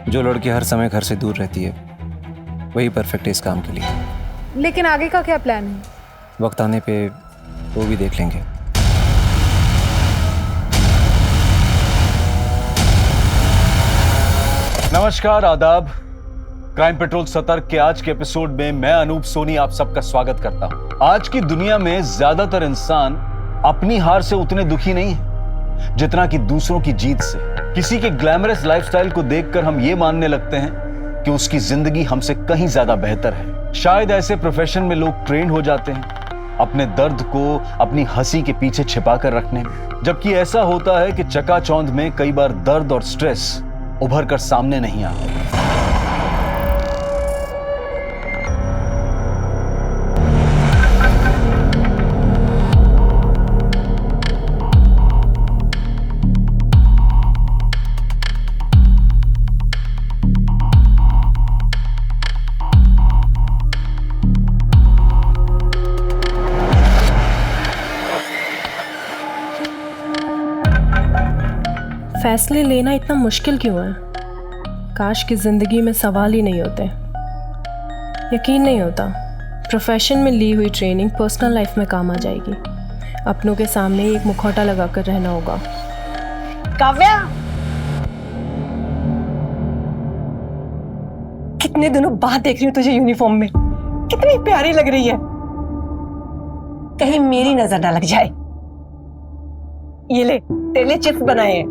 जो लड़की हर समय घर से दूर रहती है वही परफेक्ट है इस काम के लिए। लेकिन आगे का क्या प्लान है? वक्त आने पे वो भी देख लेंगे। नमस्कार, आदाब। क्राइम पेट्रोल सतर्क के आज के एपिसोड में मैं अनूप सोनी आप सबका स्वागत करता हूं। आज की दुनिया में ज्यादातर इंसान अपनी हार से उतने दुखी नहीं है जितना कि दूसरों की जीत से। किसी के ग्लैमरस लाइफस्टाइल को देखकर हम ये मानने लगते हैं कि उसकी जिंदगी हमसे कहीं ज्यादा बेहतर है। शायद ऐसे प्रोफेशन में लोग ट्रेंड हो जाते हैं अपने दर्द को अपनी हंसी के पीछे छिपा कर रखने में, जबकि ऐसा होता है कि चकाचौंध में कई बार दर्द और स्ट्रेस उभर कर सामने नहीं आते। फैसले लेना इतना मुश्किल क्यों है? काश की जिंदगी में सवाल ही नहीं होते। यकीन नहीं होता प्रोफेशन में ली हुई ट्रेनिंग पर्सनल लाइफ में काम आ जाएगी। अपनों के सामने ही एक मुखौटा लगाकर रहना होगा। काव्या, कितने दिनों बाद देख रही हूँ तुझे यूनिफॉर्म में। कितनी प्यारी लग रही है। कहीं मेरी नजर ना लग जाए। ये ले, तेरे लिए चिप्स बनाए हैं।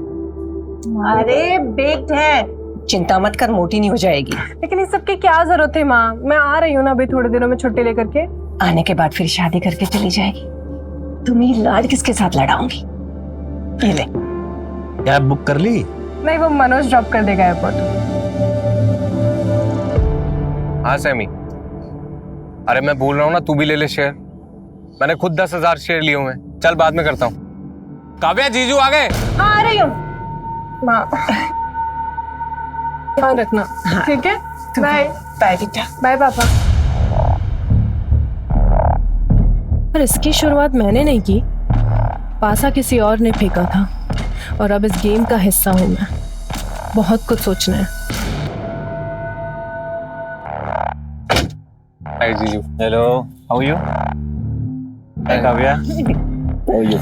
अरे बेक्ड है, चिंता मत कर, मोटी नहीं हो जाएगी। लेकिन इस सब की क्या जरूरत है माँ? मैं आ रही हूँ ना अभी थोड़े दिनों में छुट्टी लेकर के। आने के बाद फिर शादी करके चली जाएगी। तुम्हें लाड किसके साथ लड़ाऊंगी। ये ले। कैब बुक कर ली? नहीं, वो मनोज ड्रॉप कर देगा एयरपोर्ट। हाँ सैमी, अरे मैं बोल रहा हूँ ना, तू भी ले ले शेयर। मैंने खुद 10,000 शेयर लिए हुए हैं। चल बाद में करता हूँ। काव्या, जीजू आ गए। हाँ आ रही हूँ माँ। ध्यान रखना। हाँ। ठीक है, बाय। बाय बेटा। बाय पापा। पर इसकी शुरुआत मैंने नहीं की, पासा किसी और ने फेंका था और अब इस गेम का हिस्सा हूं मैं। बहुत कुछ सोचना है। हाय जीजू। Hello, how you? Hi Kavya, how you?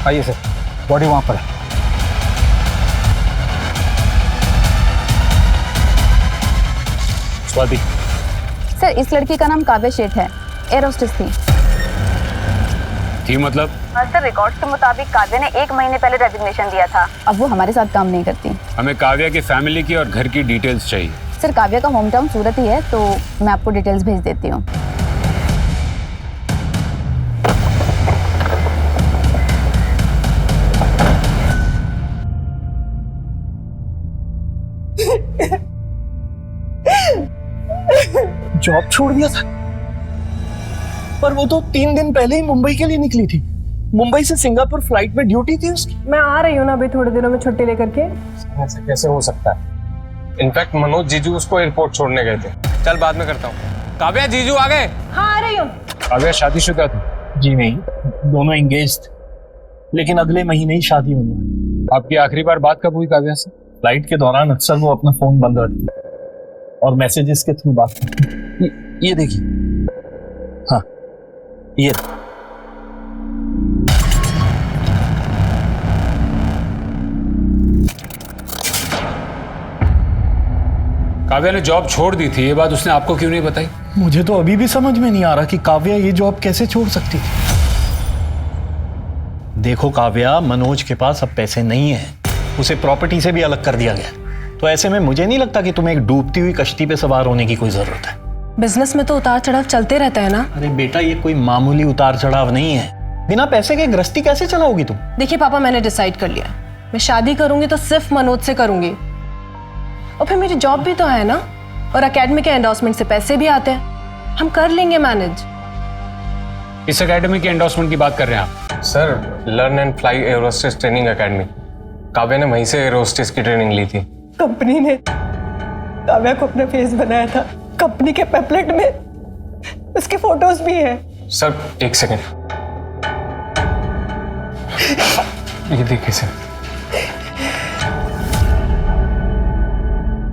आइए सर, बॉडी वहां पर है। स्वाति। सर, इस लड़की का नाम काव्या शेठ है, एयर होस्टेस थी मतलब? सर, रिकॉर्ड्स के मुताबिक काव्या ने 1 महीने पहले रेजिग्नेशन दिया था। अब वो हमारे साथ काम नहीं करती। हमें काव्या की फैमिली की और घर की डिटेल्स चाहिए। सर, काव्या का होम टाउन सूरत ही है, तो मैं आपको डिटेल्स भेज देती हूँ। जॉब छोड़ दिया था, पर वो तो 3 दिन पहले ही मुंबई के लिए निकली थी। मुंबई से सिंगापुर फ्लाइट में ड्यूटी थी उसकी। मैं आ रही हूँ ना अभी थोड़े दिनों में छुट्टी लेकर के। ऐसे कैसे हो सकता है? इनफैक्ट मनोज जीजू उसको एयरपोर्ट छोड़ने गए थे। चल बाद में करता हूँ। काव्या, जीजू आ गए। हाँ आ रही हूँ। काव्या शादीशुदा थी? जी नहीं, दोनों एंगेज थे, लेकिन अगले महीने ही शादी होने वाली। आपकी आखिरी बार बात कब हुई काव्या से? फ्लाइट के दौरान अक्सर वो अपना फोन बंद रखती और मैसेजेस के थ्रू बात करती। ये देखिए, हाँ ये काव्या ने जॉब छोड़ दी थी, ये बात उसने आपको क्यों नहीं बताई? मुझे तो अभी भी समझ में नहीं आ रहा कि काव्या ये जॉब कैसे छोड़ सकती थी। देखो काव्या, मनोज के पास अब पैसे नहीं है, उसे प्रॉपर्टी से भी अलग कर दिया गया, तो ऐसे में मुझे नहीं लगता कि तुम्हें एक डूबती हुई कश्ती पे सवार होने की कोई जरूरत है। बिजनेस में तो उतार चढ़ाव चलते रहता है ना। अरे बेटा, ये कोई मामूली उतार चढ़ाव नहीं है। बिना पैसे के गृहस्थी कैसे चलाओगी तुम? देखिए पापा, मैंने डिसाइड कर लिया, मैं शादी करूंगी तो सिर्फ मनोज से करूंगी। और फिर मेरी जॉब भी तो है ना, और एकेडमी के एंडोर्समेंट से पैसे भी आते हैं, हम कर लेंगे मैनेज। इस एकेडमी के एंडोर्समेंट की बात कर रहे हैं आप? Sir, learn and fly air hostess training academy. Kavya ने वहीं से एयर होस्टेस की ट्रेनिंग ली थी। कंपनी ने काव्या को अपना फेस बनाया था, कंपनी के पैम्फलेट में उसके फोटोज भी हैं। सर, एक सेकेंड, ये देखिए सर।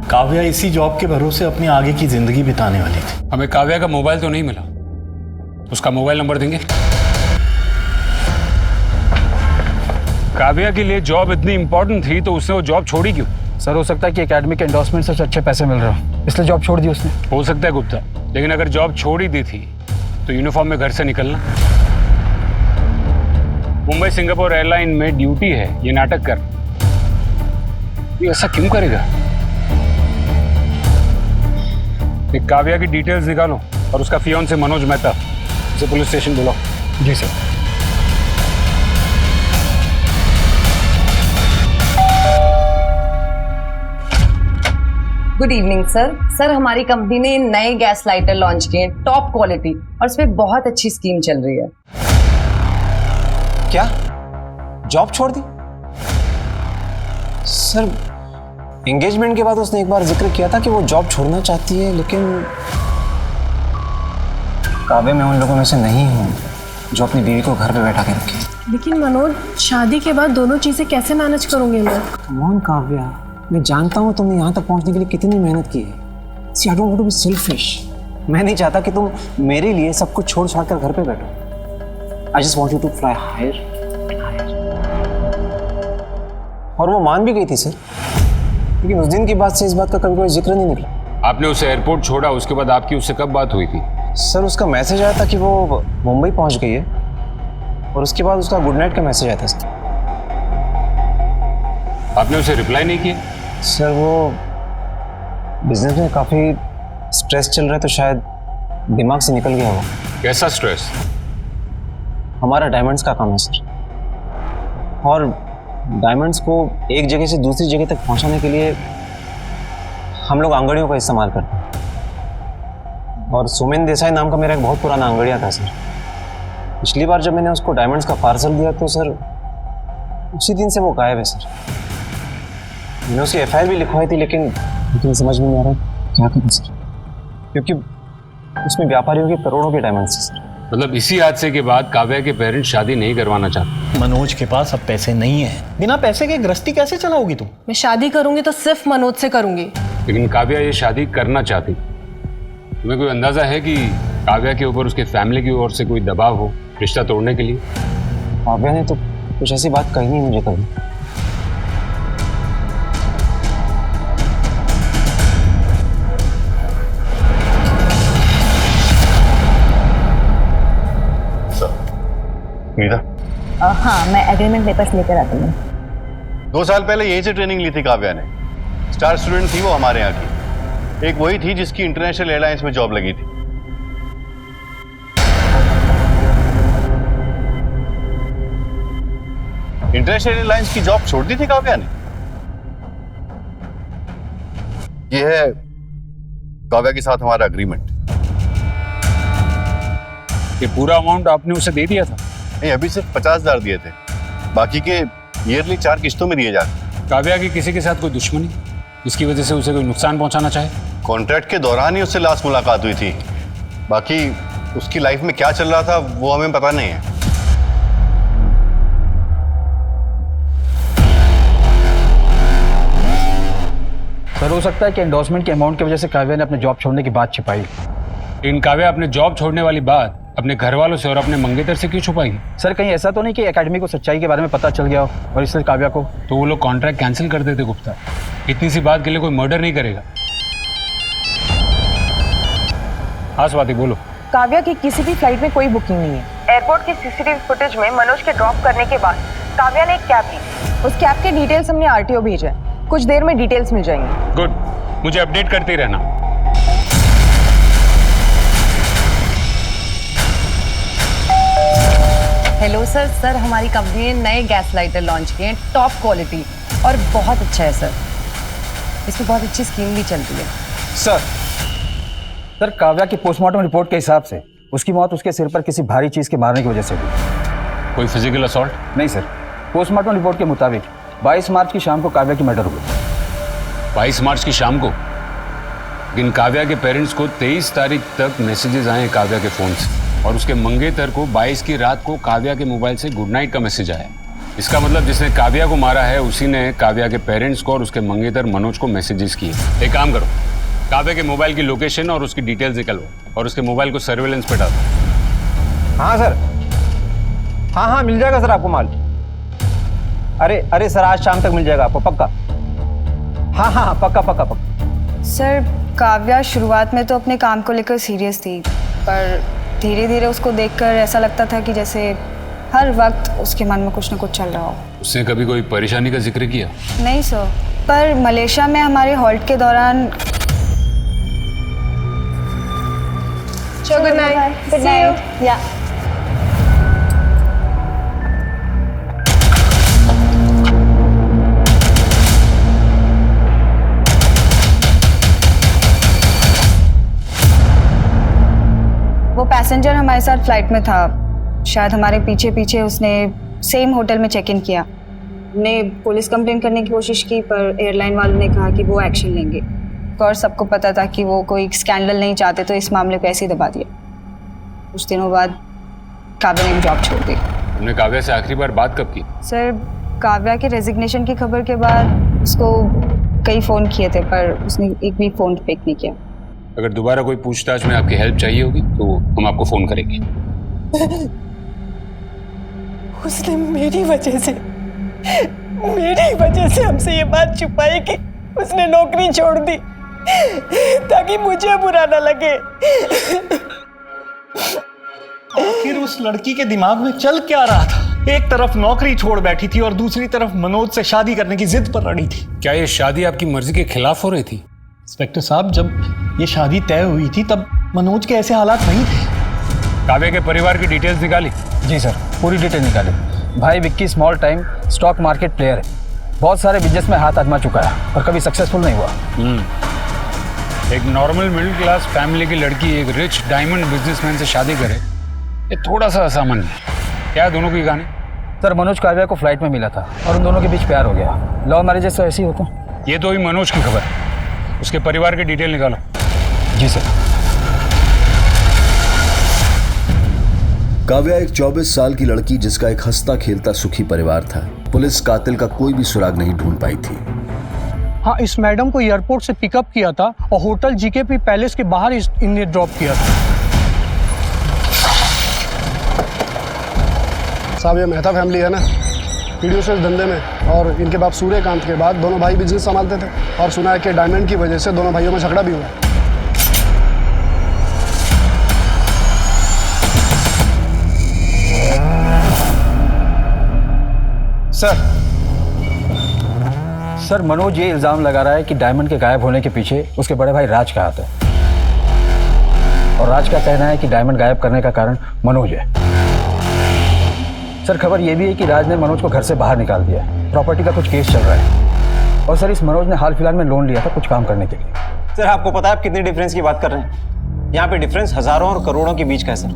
काव्या इसी जॉब के भरोसे अपनी आगे की जिंदगी बिताने वाली थी। हमें काव्या का मोबाइल तो नहीं मिला, उसका मोबाइल नंबर देंगे? काव्या के लिए जॉब इतनी इंपॉर्टेंट थी तो उसने वो जॉब छोड़ी क्यों? सर, हो सकता है कि एकेडमी के एंडोर्समेंट से अच्छे पैसे मिल रहे हो, इसलिए जॉब छोड़ दी उसने। हो सकता है गुप्ता, लेकिन अगर जॉब छोड़ ही दी थी तो यूनिफॉर्म में घर से निकलना। मुंबई सिंगापुर एयरलाइन में ड्यूटी है, ये नाटक कर, ये ऐसा क्यों करेगा? एक काव्या की डिटेल्स निकालो और उसका फियांसे मनोज मेहता, उसे पुलिस स्टेशन बुलाओ। जी sir. Good evening sir. Sir, हमारी कंपनी ने नए गैस लाइटर लॉन्च किए हैं, टॉप क्वालिटी, और इस पे बहुत अच्छी स्कीम चल रही है। क्या जॉब छोड़ दी? सर, एंगेजमेंट के बाद उसने एक बार जिक्र किया था कि वो जॉब छोड़ना चाहती है, लेकिन काव्या, मैं उन लोगों में से नहीं हूँ जो अपनी बीवी को घर पे बैठा के रखे। लेकिन मनोज, शादी के बाद दोनों चीजें कैसे मैनेज करूंगी मैं? कौन काव्या, मैं जानता हूँ तुमने यहाँ तक पहुँचने के लिए कितनी मेहनत की है। See, I don't want to be selfish. मैं नहीं चाहता कि तुम मेरे लिए सब कुछ छोड़ छाड़ कर घर पे बैठो। I just want you to fly higher and higher. और वो मान भी गई थी सर, लेकिन उस दिन की बात से इस बात का कभी कोई जिक्र नहीं निकला। आपने उसे एयरपोर्ट छोड़ा, उसके बाद आपकी उससे कब बात हुई थी? सर, उसका मैसेज आया था कि वो मुंबई पहुंच गई है, और उसके बाद उसका गुड नाइट का मैसेज आया था सर। आपने उसे रिप्लाई नहीं किया? सर, वो बिजनेस में काफ़ी स्ट्रेस चल रहा है, तो शायद दिमाग से निकल गया वो। कैसा स्ट्रेस? हमारा डायमंड्स का काम है सर, और डायमंड्स को एक जगह से दूसरी जगह तक पहुंचाने के लिए हम लोग आंगड़ियों का इस्तेमाल करते हैं। और सुमेन देसाई नाम का मेरा एक बहुत पुराना आंगड़िया था सर। पिछली बार जब मैंने उसको डायमंड्स का पार्सल दिया तो सर उसी दिन से वो गायब है सर। मैंने उसकी FIR भी लिखवाई थी, लेकिन समझ में नहीं आ रहा क्या करूं सर, क्योंकि उसमें व्यापारियों के करोड़ों के डायमंड्स हैं सर। मतलब इसी हादसे के बाद काव्या के पेरेंट्स शादी नहीं करवाना चाहते? मनोज के पास अब पैसे नहीं है, बिना पैसे के गृहस्थी कैसे चलाओगी तुम? मैं शादी करूंगी तो सिर्फ मनोज से करूंगी। लेकिन काव्या ये शादी करना चाहती, तुम्हें कोई अंदाजा है कि काव्या के ऊपर उसके फैमिली की ओर से कोई दबाव हो रिश्ता तोड़ने के लिए? काव्या ने तो कुछ ऐसी बात कही नहीं मुझे कभी। हाँ, मैं एग्रीमेंट पेपर्स लेकर आती हूँ। 2 साल पहले यहीं से ट्रेनिंग ली थी काव्या ने। स्टार स्टूडेंट थी वो हमारे यहाँ की। एक वही थी जिसकी इंटरनेशनल एयरलाइंस में जॉब लगी थी। इंटरनेशनल एयरलाइंस की जॉब छोड़ दी थी काव्या ने। यह है काव्या के साथ हमारा एग्रीमेंट। ये पूरा अमाउंट आपने उसे दे दिया था? नहीं, अभी सिर्फ 50,000 दिए थे, बाकी के ईयरली 4 किस्तों में दिए जाते। काव्या की किसी के साथ कोई दुश्मनी जिसकी वजह से उसे कोई नुकसान पहुंचाना चाहे? कॉन्ट्रैक्ट के दौरान ही उससे लास्ट मुलाकात हुई थी, बाकी उसकी लाइफ में क्या चल रहा था वो हमें पता नहीं है। सर, हो सकता है कि एंडोर्समेंट के अमाउंट की वजह से काव्या ने अपने जॉब छोड़ने की बात छिपाई। लेकिन काव्या अपने जॉब छोड़ने वाली बात अपने घर वालों से और अपने मंगेतर से क्यों छुपाई? सर, कहीं ऐसा तो नहीं कि एकेडमी को सच्चाई के बारे में पता चल गया हो और इसलिए काव्या को? तो वो लोग कॉन्ट्रैक्ट कैंसिल कर देते गुप्ता। इतनी सी बात के लिए कोई मर्डर नहीं करेगा। हाँ स्वाति, बोलो। काव्या की किसी भी फ्लाइट में कोई बुकिंग नहीं है। एयरपोर्ट की CCTV फुटेज में मनोज के ड्रॉप करने के बाद काव्या ने एक कैब ली। उस कैब के डिटेल्स हमने RTO भेजा है, कुछ देर में डिटेल्स मिल जाएंगी। गुड, मुझे अपडेट करते रहना। हेलो सर, हमारी कंपनी ने नए गैस लाइटर लॉन्च किए हैं, टॉप क्वालिटी। और बहुत अच्छा है सर, इसमें बहुत अच्छी स्कीम भी चल रही है। सर काव्या की पोस्टमार्टम रिपोर्ट के हिसाब से उसकी मौत उसके सिर पर किसी भारी चीज के मारने की वजह से हुई। कोई फिजिकल असॉल्ट? नहीं सर, पोस्टमार्टम रिपोर्ट के मुताबिक 22 मार्च की शाम को काव्या की मर्डर हुई। 22 मार्च की शाम को? लेकिन काव्या के पेरेंट्स को 23 तारीख तक मैसेजेस आए हैं काव्या के फोन से, और उसके मंगेतर को 22 की रात को काव्या के मोबाइल से गुड नाइट का मैसेज आया। इसका मतलब जिसने काव्या को मारा है उसी ने काव्या के पेरेंट्स को और उसके मंगेतर मनोज को मैसेजेस किए। एक काम करो, काव्या के मोबाइल की लोकेशन और उसकी डिटेल्स निकलवाओ और उसके मोबाइल को सर्वेलेंस पे डालो। हाँ सर, हाँ मिल जाएगा सर आपको माल। अरे सर आज शाम तक मिल जाएगा आपको पक्का। हाँ पक्का। सर काव्या शुरुआत में तो अपने काम को लेकर सीरियस थी, पर धीरे धीरे उसको देखकर ऐसा लगता था कि जैसे हर वक्त उसके मन में कुछ न कुछ चल रहा हो। उसने कभी कोई परेशानी का जिक्र किया? नहीं सर, पर मलेशिया में हमारे हॉल्ट के दौरान। Good night. Good night. या वो पैसेंजर हमारे साथ फ्लाइट में था, शायद हमारे पीछे पीछे उसने सेम होटल में चेक इन किया। हमने पुलिस कंप्लेंट करने की कोशिश की, पर एयरलाइन वालों ने कहा कि वो एक्शन लेंगे। और सबको पता था कि वो कोई स्कैंडल नहीं चाहते, तो इस मामले को ऐसे ही दबा दिया। कुछ दिनों बाद काव्या ने जॉब छोड़ दी। तुमने काव्या से आखिरी बार बात कब की? सर काव्या के रेजिग्नेशन की खबर के बाद उसको कई फ़ोन किए थे, पर उसने एक भी फ़ोन पिक नहीं किया। अगर दोबारा कोई पूछताछ में आपकी हेल्प चाहिए होगी तो हम आपको फोन करेंगे। उसने मेरी वजह से हमसे ये बात छुपाई कि उसने नौकरी छोड़ दी, ताकि मुझे बुरा ना लगे। आखिर उस लड़की के दिमाग में चल क्या रहा था? एक तरफ नौकरी छोड़ बैठी थी और दूसरी तरफ मनोज से शादी करने की जिद पर अड़ी थी। क्या ये शादी आपकी मर्जी के खिलाफ हो रही थी? इंस्पेक्टर साहब, जब ये शादी तय हुई थी तब मनोज के ऐसे हालात नहीं थे। काव्या के परिवार की डिटेल्स निकाली? जी सर, पूरी डिटेल निकाली। भाई Vicky small time stock market player है, बहुत सारे बिजनेस में हाथ आजमा चुका है और कभी सक्सेसफुल नहीं हुआ। एक नॉर्मल मिडिल क्लास फैमिली की लड़की एक रिच डायमंड बिजनेसमैन से शादी करे, ये थोड़ा सा असामान्य है। क्या है दोनों की कहानी? सर मनोज काव्या को फ्लाइट में मिला था और उन दोनों के बीच प्यार हो गया। लव मैरिजेस तो ऐसे ही होता है। ये तो हुई मनोज की खबर, उसके परिवार की डिटेल निकालो। जी सर। काव्या एक 24 साल की लड़की जिसका एक हंसता खेलता सुखी परिवार था। पुलिस कातिल का कोई भी सुराग नहीं ढूंढ पाई थी। हाँ, इस मैडम को एयरपोर्ट से पिकअप किया था और होटल जीकेपी पैलेस के बाहर इन्हें ड्रॉप किया था। साहब ये मेहता फैमिली है ना, वीडियो से इस धंधे में, और इनके बाप सूर्यकांत के बाद दोनों भाई बिजनेस संभालते थे, और सुना है कि डायमंड की वजह से दोनों भाइयों में झगड़ा भी हुआ है। सर मनोज ये इल्जाम लगा रहा है कि डायमंड के गायब होने के पीछे उसके बड़े भाई राज का हाथ है, और राज का कहना है कि डायमंड गायब करने का कारण मनोज है। सर खबर ये भी है कि राज ने मनोज को घर से बाहर निकाल दिया है। प्रॉपर्टी का कुछ केस चल रहा है, और सर इस मनोज ने हाल फिलहाल में लोन लिया था कुछ काम करने के लिए। सर आपको पता है आप कितनी डिफरेंस की बात कर रहे हैं? यहाँ पे डिफरेंस हजारों और करोड़ों के बीच का है सर।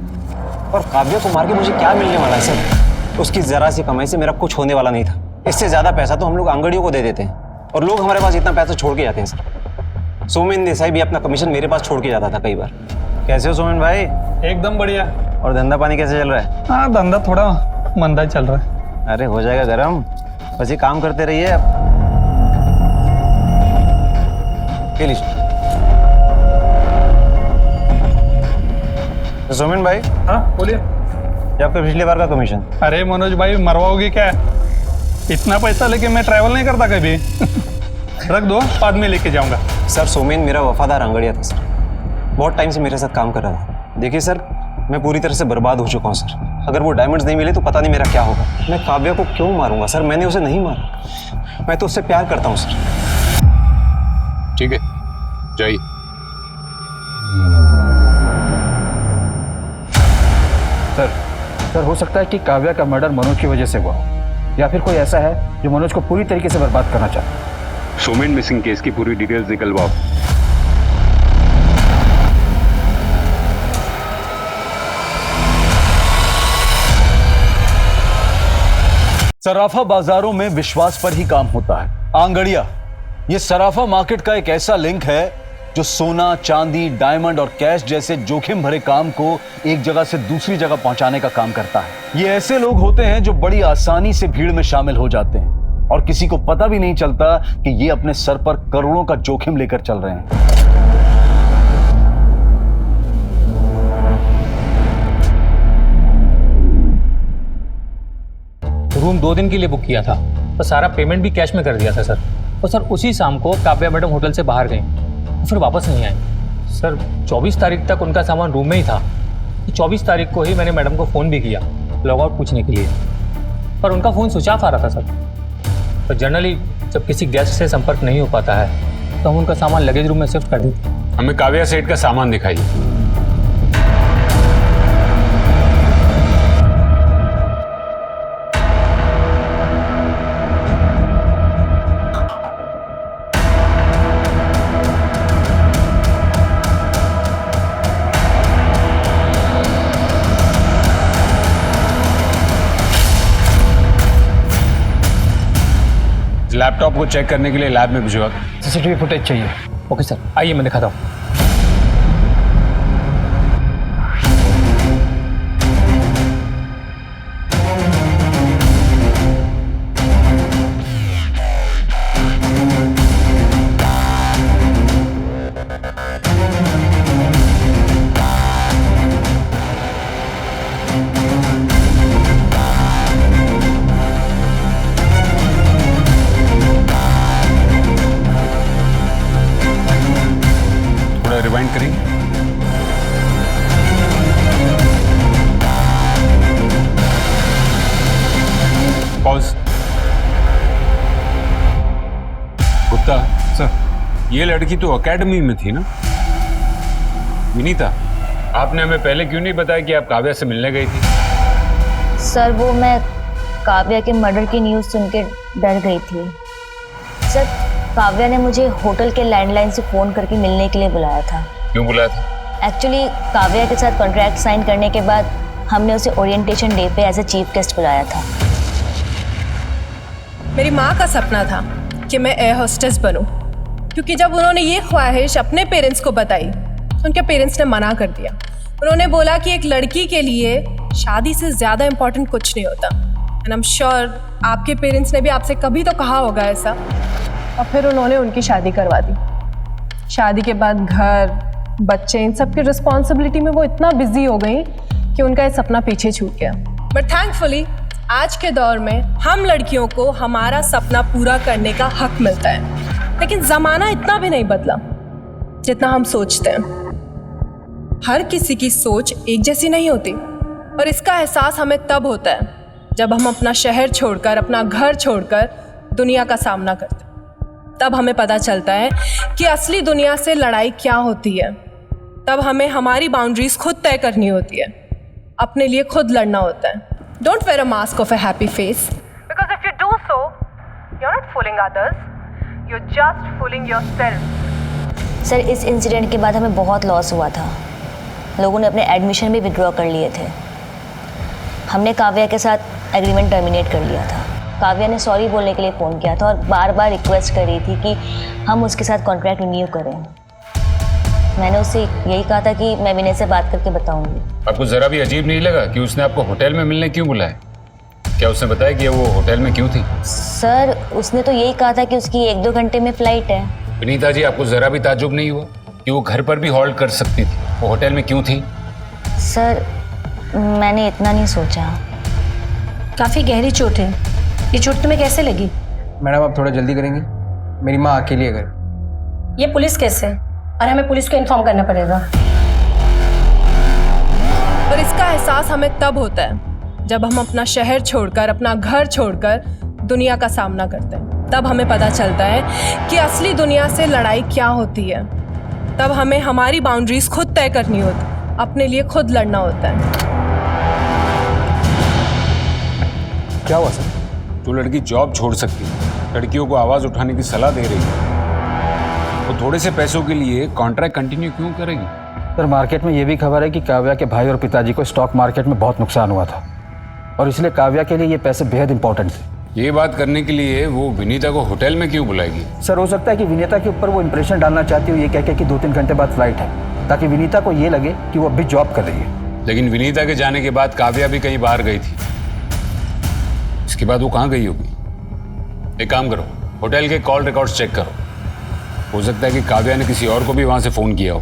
और काव्या को मार के मुझे क्या मिलने वाला है सर? उसकी जरा सी कमाई से मेरा कुछ होने वाला नहीं था। इससे ज्यादा पैसा तो हम लोग आंगड़ियों को दे देते हैं, और लोग हमारे पास इतना पैसा छोड़ के जाते हैं सर। सोमेन देसाई भी अपना कमीशन मेरे पास छोड़ के जाता था कई बार। कैसे हो सोमेन भाई? एकदम बढ़िया। और धंधा पानी कैसे चल रहा है? हाँ, धंधा थोड़ा मंदा चल रहा है। अरे हो जाएगा गरम, बस ये काम करते रहिए। सोमेन भाई। हाँ बोलिए। ये आपका पिछली बार का कमीशन। अरे मनोज भाई मरवाओगे क्या? इतना पैसा लेके मैं ट्रैवल नहीं करता कभी। रख दो, बाद में लेके जाऊंगा। सर सोमेन मेरा वफादार आंगड़िया था सर, बहुत टाइम से मेरे साथ काम कर रहा था। देखिए सर, मैं पूरी तरह से बर्बाद हो चुका हूँ सर। अगर वो डायमंड्स नहीं मिले तो पता नहीं मेरा क्या होगा। मैं काव्या को क्यों मारूंगा सर? मैंने उसे नहीं मारा, मैं तो उससे प्यार करता हूँ सर। ठीक है, जाइए। सर हो सकता है कि काव्या का मर्डर मनोज की वजह से हुआ। या फिर कोई ऐसा है जो मनोज को पूरी तरीके से बर्बाद करना चाहता है। सोमेन मिसिंग केस की पूरी डिटेल्स निकलवाओ। सराफा बाजारों में विश्वास पर ही काम होता है। आंगड़िया, ये सराफा मार्केट का एक ऐसा लिंक है जो सोना, चांदी, डायमंड और कैश जैसे जोखिम भरे काम को एक जगह से दूसरी जगह पहुंचाने का काम करता है। ये ऐसे लोग होते हैं जो बड़ी आसानी से भीड़ में शामिल हो जाते हैं और किसी को पता भी नहीं चलता कि ये अपने सर पर करोड़ों का जोखिम लेकर चल रहे हैं। रूम 2 दिन के लिए बुक किया था और सारा पेमेंट भी कैश में कर दिया था सर। और सर उसी शाम को काव्या मैडम होटल से बाहर गई, फिर वापस नहीं आए सर। 24 तारीख तक उनका सामान रूम में ही था। 24 तारीख को ही मैंने मैडम को फ़ोन भी किया लॉग आउट पूछने के लिए, पर उनका फ़ोन स्विच ऑफ आ रहा था सर। तो जनरली जब किसी गेस्ट से संपर्क नहीं हो पाता है तो हम उनका सामान लगेज रूम में शिफ्ट कर देते हैं। हमें काव्या सेठ का सामान दिखाइए। लैपटॉप को चेक करने के लिए लैब में भिजवा। सीसीटीवी फुटेज चाहिए। ओके सर, आइए मैं दिखाता हूँ। रिवाइंड करेंगे। पॉज। गुप्ता सर, ये लड़की तो एकेडमी में थी ना? विनीता, आपने हमें पहले क्यों नहीं बताया कि आप काव्या से मिलने गई थी? सर वो मैं काव्या के मर्डर की न्यूज़ सुन के डर गई थी सर। काव्या ने मुझे होटल के लैंडलाइन से फ़ोन करके मिलने के लिए बुलाया था। क्यों बुलाया था? एक्चुअली काव्या के साथ कॉन्ट्रैक्ट साइन करने के बाद हमने उसे ओरिएंटेशन डे पे एज ए चीफ गेस्ट बुलाया था। मेरी माँ का सपना था कि मैं एयर होस्टेस बनूं, क्योंकि जब उन्होंने ये ख्वाहिश अपने पेरेंट्स को बताई तो उनके पेरेंट्स ने मना कर दिया। उन्होंने बोला कि एक लड़की के लिए शादी से ज़्यादा इम्पोर्टेंट कुछ नहीं होता। एंड आई एम श्योर आपके पेरेंट्स ने भी आपसे कभी तो कहा होगा ऐसा। और फिर उन्होंने उनकी शादी करवा दी। शादी के बाद घर, बच्चे, इन सब की रिस्पॉन्सिबिलिटी में वो इतना बिजी हो गई कि उनका ये सपना पीछे छूट गया। बट थैंकफुली आज के दौर में हम लड़कियों को हमारा सपना पूरा करने का हक मिलता है। लेकिन ज़माना इतना भी नहीं बदला जितना हम सोचते हैं। हर किसी की सोच एक जैसी नहीं होती, और इसका एहसास हमें तब होता है जब हम अपना शहर छोड़कर, अपना घर छोड़कर दुनिया का सामना करते हैं। तब हमें पता चलता है कि असली दुनिया से लड़ाई क्या होती है। तब हमें हमारी बाउंड्रीज खुद तय करनी होती है, अपने लिए खुद लड़ना होता है। Don't wear a mask of a happy face, because if you do so you are not fooling others, you are just fooling yourself. Sir इस इंसिडेंट के बाद हमें बहुत लॉस हुआ था। लोगों ने अपने एडमिशन भी विड्रॉ कर लिए थे। हमने काव्या के साथ एग्रीमेंट टर्मिनेट कर लिया था। काव्या ने सॉरी बोलने के लिए फ़ोन किया था और बार बार रिक्वेस्ट कर रही थी कि हम उसके साथ कॉन्ट्रैक्ट रिन्यू करें। मैंने उससे यही कहा था कि मैं विनय से बात करके बताऊंगी। आपको जरा भी अजीब नहीं लगा कि उसने आपको होटल में मिलने क्यों बुलाया? क्या उसने बताया कि वो होटल में क्यों थी? सर उसने तो यही कहा था कि उसकी 1-2 घंटे में फ्लाइट है। विनीता जी, आपको जरा भी ताज्जुब नहीं हुआ कि वो घर पर भी हॉल्ट कर सकती थी? वो होटल में क्यों थी? सर मैंने इतना नहीं सोचा। काफ़ी गहरी चोट है, ये चोट तुम्हें कैसे लगी? मैडम आप थोड़ा जल्दी करेंगे, मेरी माँ अकेली है घर। ये पुलिस केस है और हमें पुलिस को इन्फॉर्म करना पड़ेगा। और इसका एहसास हमें तब होता है जब हम अपना शहर छोड़कर, अपना घर छोड़कर दुनिया का सामना करते हैं। तब हमें पता चलता है कि असली दुनिया से लड़ाई क्या होती है। तब हमें हमारी बाउंड्रीज खुद तय करनी होती, अपने लिए खुद लड़ना होता है। क्या हुआ सर? जो लड़की जॉब छोड़ सकती है, लड़कियों को आवाज उठाने की सलाह दे रही है, वो थोड़े से पैसों के लिए कॉन्ट्रैक्ट कंटिन्यू क्यों करेगी? सर मार्केट में ये भी खबर है कि काव्या के भाई और पिताजी को स्टॉक मार्केट में बहुत नुकसान हुआ था और इसलिए काव्या के लिए ये पैसे बेहद इंपॉर्टेंट थे। ये बात करने के लिए वो विनीता को होटल में क्यों बुलाएगी? सर हो सकता है कि विनीता के ऊपर वो इंप्रेशन डालना चाहती हो ये कह के कि 2-3 घंटे बाद फ्लाइट है, ताकि विनीता को ये लगे कि वो अभी जॉब कर रही है। लेकिन विनीता के जाने के बाद काव्या भी कहीं बाहर गई थी, इसके बाद वो कहाँ गई होगी? एक काम करो, होटल के कॉल रिकॉर्ड्स चेक करो, हो सकता है कि काव्या ने किसी और को भी वहां से फोन किया हो।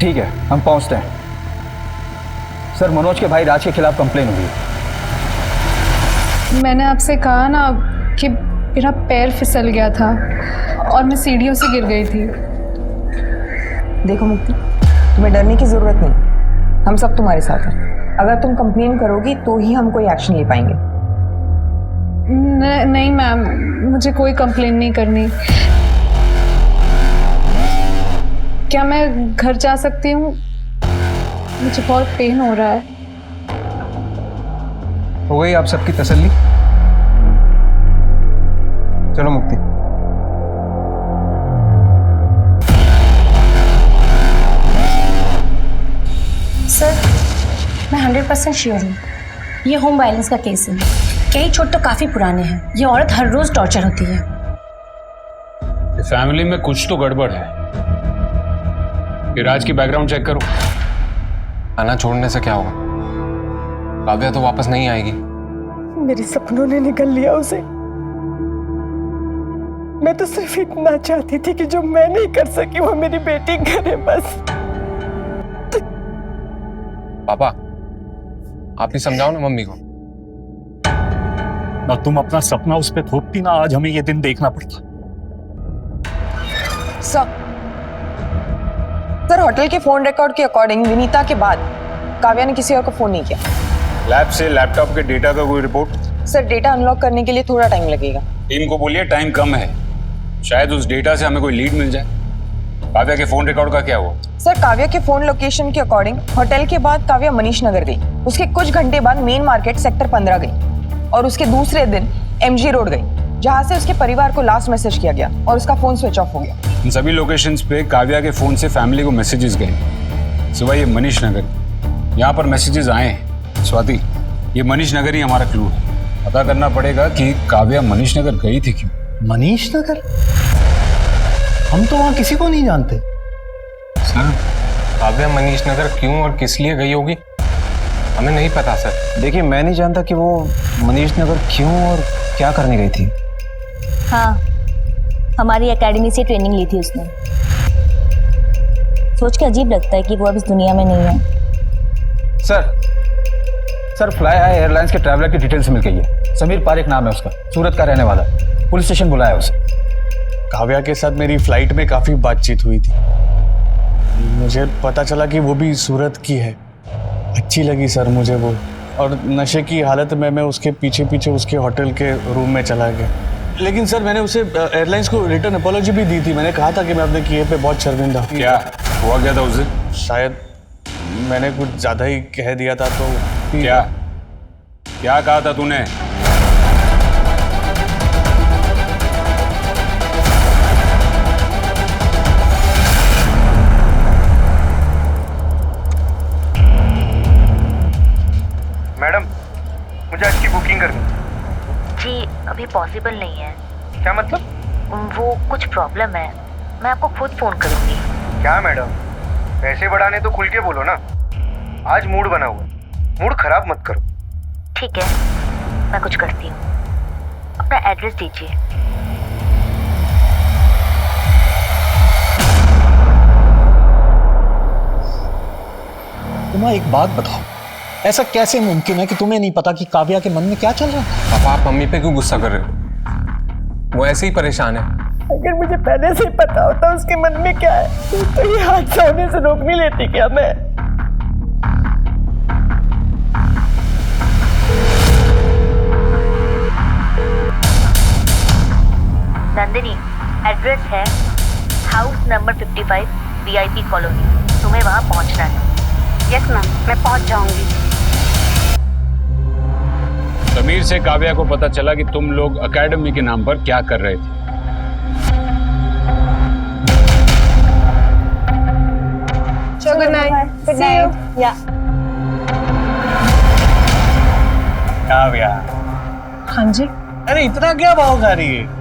ठीक है, हम पहुंचते हैं। सर मनोज के भाई राज के खिलाफ कंप्लेन हुई है। मैंने आपसे कहा ना कि मेरा पैर फिसल गया था और मैं सीढ़ियों से गिर गई थी। देखो मुक्ति, तुम्हें डरने की जरूरत नहीं, हम सब तुम्हारे साथ हैं। अगर तुम कंप्लेन करोगी तो ही हम कोई एक्शन ले पाएंगे। नहीं मैम, मुझे कोई कंप्लेन नहीं करनी। क्या मैं घर जा सकती हूँ? मुझे बहुत पेन हो रहा है। हो गई आप सबकी तसल्ली? चलो मुक्ति। सर मैं 100% श्योर हूँ ये होम वायलेंस का केस है। कई चोट तो काफी पुराने हैं। ये औरत हर रोज टॉर्चर होती है। फैमिली में कुछ तो गड़बड़ है। ये राज की बैकग्राउंड चेक करो। आना छोड़ने से क्या होगा? काव्या तो वापस नहीं आएगी। मेरे सपनों ने निकल लिया उसे। मैं तो सिर्फ इतना चाहती थी कि जो मैं नहीं कर सकी वो मेरी बेटी करे बस। पापा, आप ही समझाओ ना मम्मी को। ना तुम अपना सपना उस पे थोपती, ना आज हमें ये दिन देखना पड़ता। सर होटल के फोन रिकॉर्ड के अकॉर्डिंग विनीता के बाद काव्या ने किसी और को फोन नहीं किया। लैब से लैपटॉप के डेटा का कोई रिपोर्ट? सर डेटा अनलॉक करने के लिए थोड़ा टाइम लगेगा। टीम को बोलिए टाइम कम है, शायद उस डेटा से हमें कोई लीड मिल जाए। काव्या के फोन रिकॉर्ड का क्या हुआ? सर काव्या के फोन लोकेशन के अकॉर्डिंग होटल के बाद काव्या मनीष नगर गई, उसके कुछ घंटे बाद मेन मार्केट सेक्टर 15 गई और उसके दूसरे दिन MG रोड गई, जहां से उसके परिवार को लास्ट मैसेज किया गया और उसका फोन स्विच ऑफ हो गया। इन सभी लोकेशंस पे काव्या के फोन से फैमिली को मैसेजेस गए, सिवाय ये मनीष नगर। यहाँ पर मैसेजेस आए हैं। स्वाति, ये मनीष नगर ही हमारा क्लू है। पता करना पड़ेगा कि काव्या मनीष नगर गई थी क्यों। मनीष नगर? हम तो वहां किसी को नहीं जानते। सर काव्या मनीष नगर क्यों और किस लिए गई होगी हमें नहीं पता सर। देखिए मैं नहीं जानता कि वो मनीष नगर क्यों और क्या करने गई थी। हाँ, हमारी एकेडमी से ट्रेनिंग ली थी उसने। सोच के अजीब लगता है कि वो अब इस दुनिया में नहीं है। सर फ्लाई हाई एयरलाइंस के ट्रैवलर की डिटेल्स मिल गई है। समीर पारेख नाम है उसका, सूरत का रहने वाला। पुलिस स्टेशन बुलाया उसे। काव्या के साथ मेरी फ्लाइट में काफ़ी बातचीत हुई थी। मुझे पता चला कि वो भी सूरत की है। अच्छी लगी सर मुझे वो, और नशे की हालत में मैं उसके पीछे पीछे उसके होटल के रूम में चला गया। लेकिन सर मैंने उसे एयरलाइंस को रिटर्न अपॉलॉजी भी दी थी। मैंने कहा था कि मैं अपने किए पे बहुत शर्मिंदा। क्या हुआ क्या था उस दिन? शायद मैंने कुछ ज़्यादा ही कह दिया था। तो क्या कहा था तूने? मैडम मुझे आज की बुकिंग करनी। जी अभी पॉसिबल नहीं है। क्या मतलब? वो कुछ प्रॉब्लम है, मैं आपको खुद फोन करूंगी। क्या मैडम, पैसे बढ़ाने तो खुल के बोलो ना। आज मूड बना हुआ, मूड खराब मत करो। ठीक है, मैं कुछ करती हूँ। अपना एड्रेस दीजिए। तुम्हें एक बात बताओ, ऐसा कैसे मुमकिन है कि तुम्हें नहीं पता कि काव्या के मन में क्या चल रहा है? पापा आप मम्मी पे क्यों गुस्सा कर रहे हो? वो ऐसे ही परेशान है। अगर मुझे पहले से ही पता होता उसके मन में क्या है तो ये हादसा होने से रोक नहीं लेती क्या मैं? नंदिनी, एड्रेस है हाउस नंबर 55 VIP कॉलोनी। तुम्हें वहां पहुंचना है। यस मैम, मैं पहुंच जाऊंगी। समीर से काव्या को पता चला कि तुम लोग एकेडमी के नाम पर क्या कर रहे थे। Good night. Good night. या काव्या, हाँ जी। अरे इतना क्या भाव खा रही है?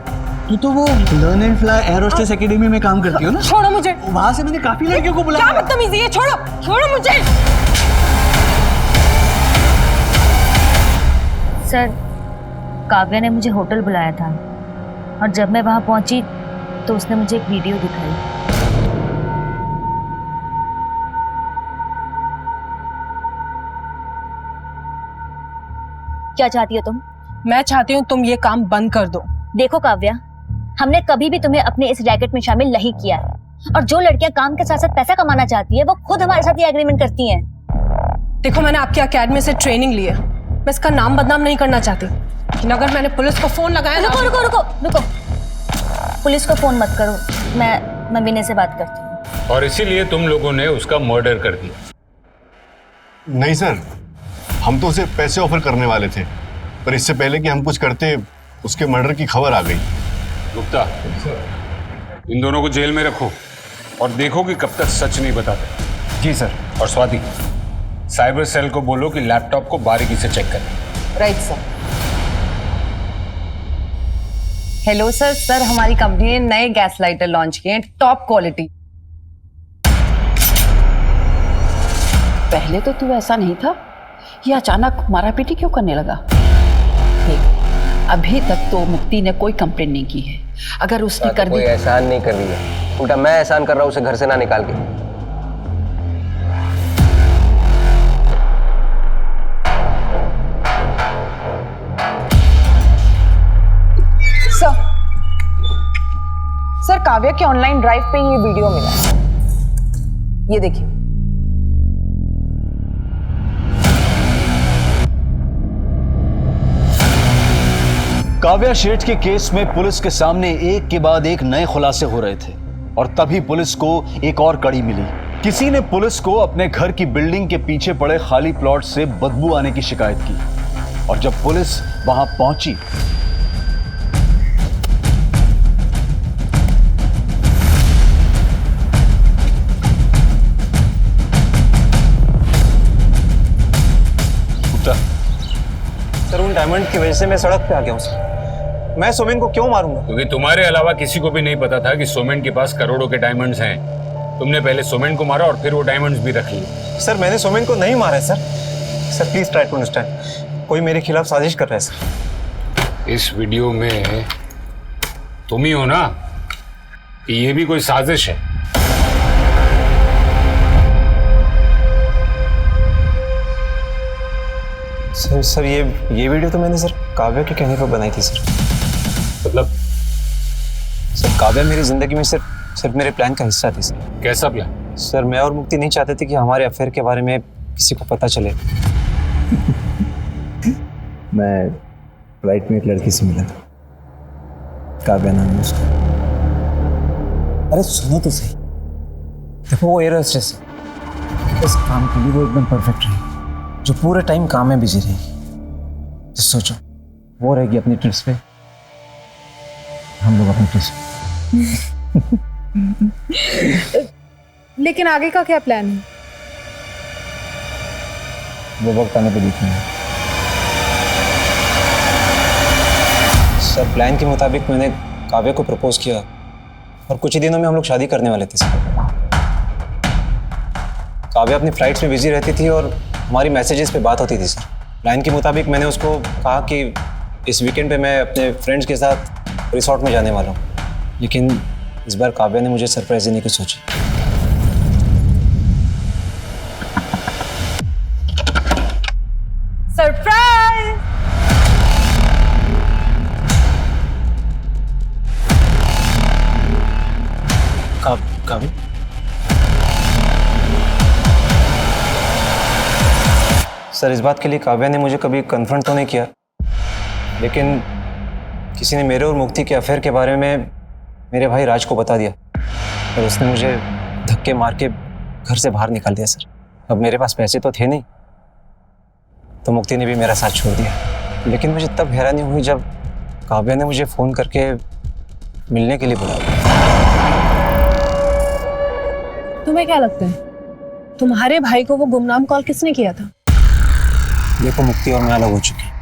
तू तो वो learn and fly air hostess academy में काम करती हो ना? छोड़ो मुझे। वहां से मैंने काफी लड़कियों को बुलाया। क्या बदतमीजी है, छोड़ो छोड़ो मुझे। सर, काव्या ने मुझे होटल बुलाया था और जब मैं वहां पहुंची तो उसने मुझे एक वीडियो दिखाई। क्या चाहती हो तुम? मैं चाहती हूँ तुम ये काम बंद कर दो। देखो काव्या, हमने कभी भी तुम्हें अपने इस रैकेट में शामिल नहीं किया है और जो लड़कियां काम के साथ साथ पैसा कमाना चाहती है वो खुद हमारे साथ ये एग्रीमेंट करती हैं। देखो, मैंने आपकी एकेडमी से ट्रेनिंग ली है, मैं इसका नाम बदनाम नहीं करना चाहती, लेकिन अगर मैंने पुलिस को फोन लगाया। रुको रुको रुको रुको, पुलिस को फोन मत करो, मैं विनय से बात करती हूँ। और इसीलिए तुम लोगों ने उसका मर्डर कर दिया। नहीं सर, हम तो उसे पैसे ऑफर करने वाले थे, पर इससे पहले कि हम कुछ करते उसके मर्डर की खबर आ गई। गुप्ता, इन दोनों को जेल में रखो और देखो कि कब तक सच नहीं बताते। जी सर। और स्वाति, साइबर सेल को बोलो कि लैपटॉप को बारीकी से चेक करें। Right sir. हेलो सर, हमारी कंपनी ने नए गैस लाइटर लॉन्च किए हैं, टॉप क्वालिटी। पहले तो तू ऐसा नहीं था, ये अचानक मारा पीटी क्यों करने लगा? देख, अभी तक तो मुक्ति ने कोई कंप्लेंट नहीं की है। अगर उसने कर दी। कोई एहसान नहीं कर रही है, उल्टा मैं एहसान कर रहा हूँ उसे घर से ना निकाल के। सर, काव्या के ऑनलाइन ड्राइव पे ये वीडियो मिला, ये देखिए। काव्या शेठ के केस में पुलिस के सामने एक के बाद एक नए खुलासे हो रहे थे और तभी पुलिस को एक और कड़ी मिली। किसी ने पुलिस को अपने घर की बिल्डिंग के पीछे पड़े खाली प्लॉट से बदबू आने की शिकायत की और जब पुलिस वहां पहुंची सर, उन डायमंड की वजह से मैं सड़क पे आ गया हूँ सर। मैं सोमेन को क्यों मारूंगा? क्योंकि तुम्हारे अलावा किसी को भी नहीं पता था कि सोमेन के पास करोड़ों के डायमंड्स हैं। तुमने पहले सोमेन को मारा और फिर वो डायमंड्स भी रख लिए। सर, मैंने सोमेन को नहीं मारा है sir. Sir please try to understand. कोई मेरे खिलाफ साजिश कर रहा है सर। इस वीडियो में तुम ही हो ना कि ये भी कोई साजिश है? सर ये वीडियो तो मैंने सर काव्या के कहने पर बनाई थी सर। मतलब? सर, काव्या मेरी जिंदगी में सिर्फ मेरे प्लान का हिस्सा थी सर। कैसा प्लान? सर, मैं और मुक्ति नहीं चाहते थे कि हमारे अफेयर के बारे में किसी को पता चले। मैं फ्लाइट में एक लड़की से मिला था, काव्या नाम है उसका। अरे सुनो तो सही, देखो वो एयर होस्टेस है, इस काम के लिए वो एकदम परफेक्ट रही, जो पूरे टाइम काम में बिजी रहेगी। तो सोचो, वो रहेगी अपनी ट्रिप्स पे, हम लोग अपनी ट्रिप्स पे। लेकिन आगे का क्या प्लान है? वो वक्त आने पे देखेंगे। सर, प्लान के मुताबिक मैंने काव्या को प्रपोज किया और कुछ ही दिनों में हम लोग शादी करने वाले थे सर। काव्या अपनी फ्लाइट्स में बिजी रहती थी और हमारी मैसेजेस पे बात होती थी सर। प्लान के मुताबिक मैंने उसको कहा कि इस वीकेंड पे मैं अपने फ्रेंड्स के साथ रिसोर्ट में जाने वाला हूँ, लेकिन इस बार काव्या ने मुझे सरप्राइज देने की सोची। सरप्राइज! काव्या? सर, इस बात के लिए काव्या ने मुझे कभी कन्फ्रंट तो नहीं किया, लेकिन किसी ने मेरे और मुक्ति के अफेयर के बारे में मेरे भाई राज को बता दिया और उसने मुझे धक्के मार के घर से बाहर निकाल दिया सर। अब मेरे पास पैसे तो थे नहीं, तो मुक्ति ने भी मेरा साथ छोड़ दिया। लेकिन मुझे तब हैरानी हुई जब काव्या ने मुझे फ़ोन करके मिलने के लिए बुलाया। तुम्हें क्या लगता है तुम्हारे भाई को वो गुमनाम कॉल किसने किया था? देखो मुक्ति और मैं अलग हो चुके हैं।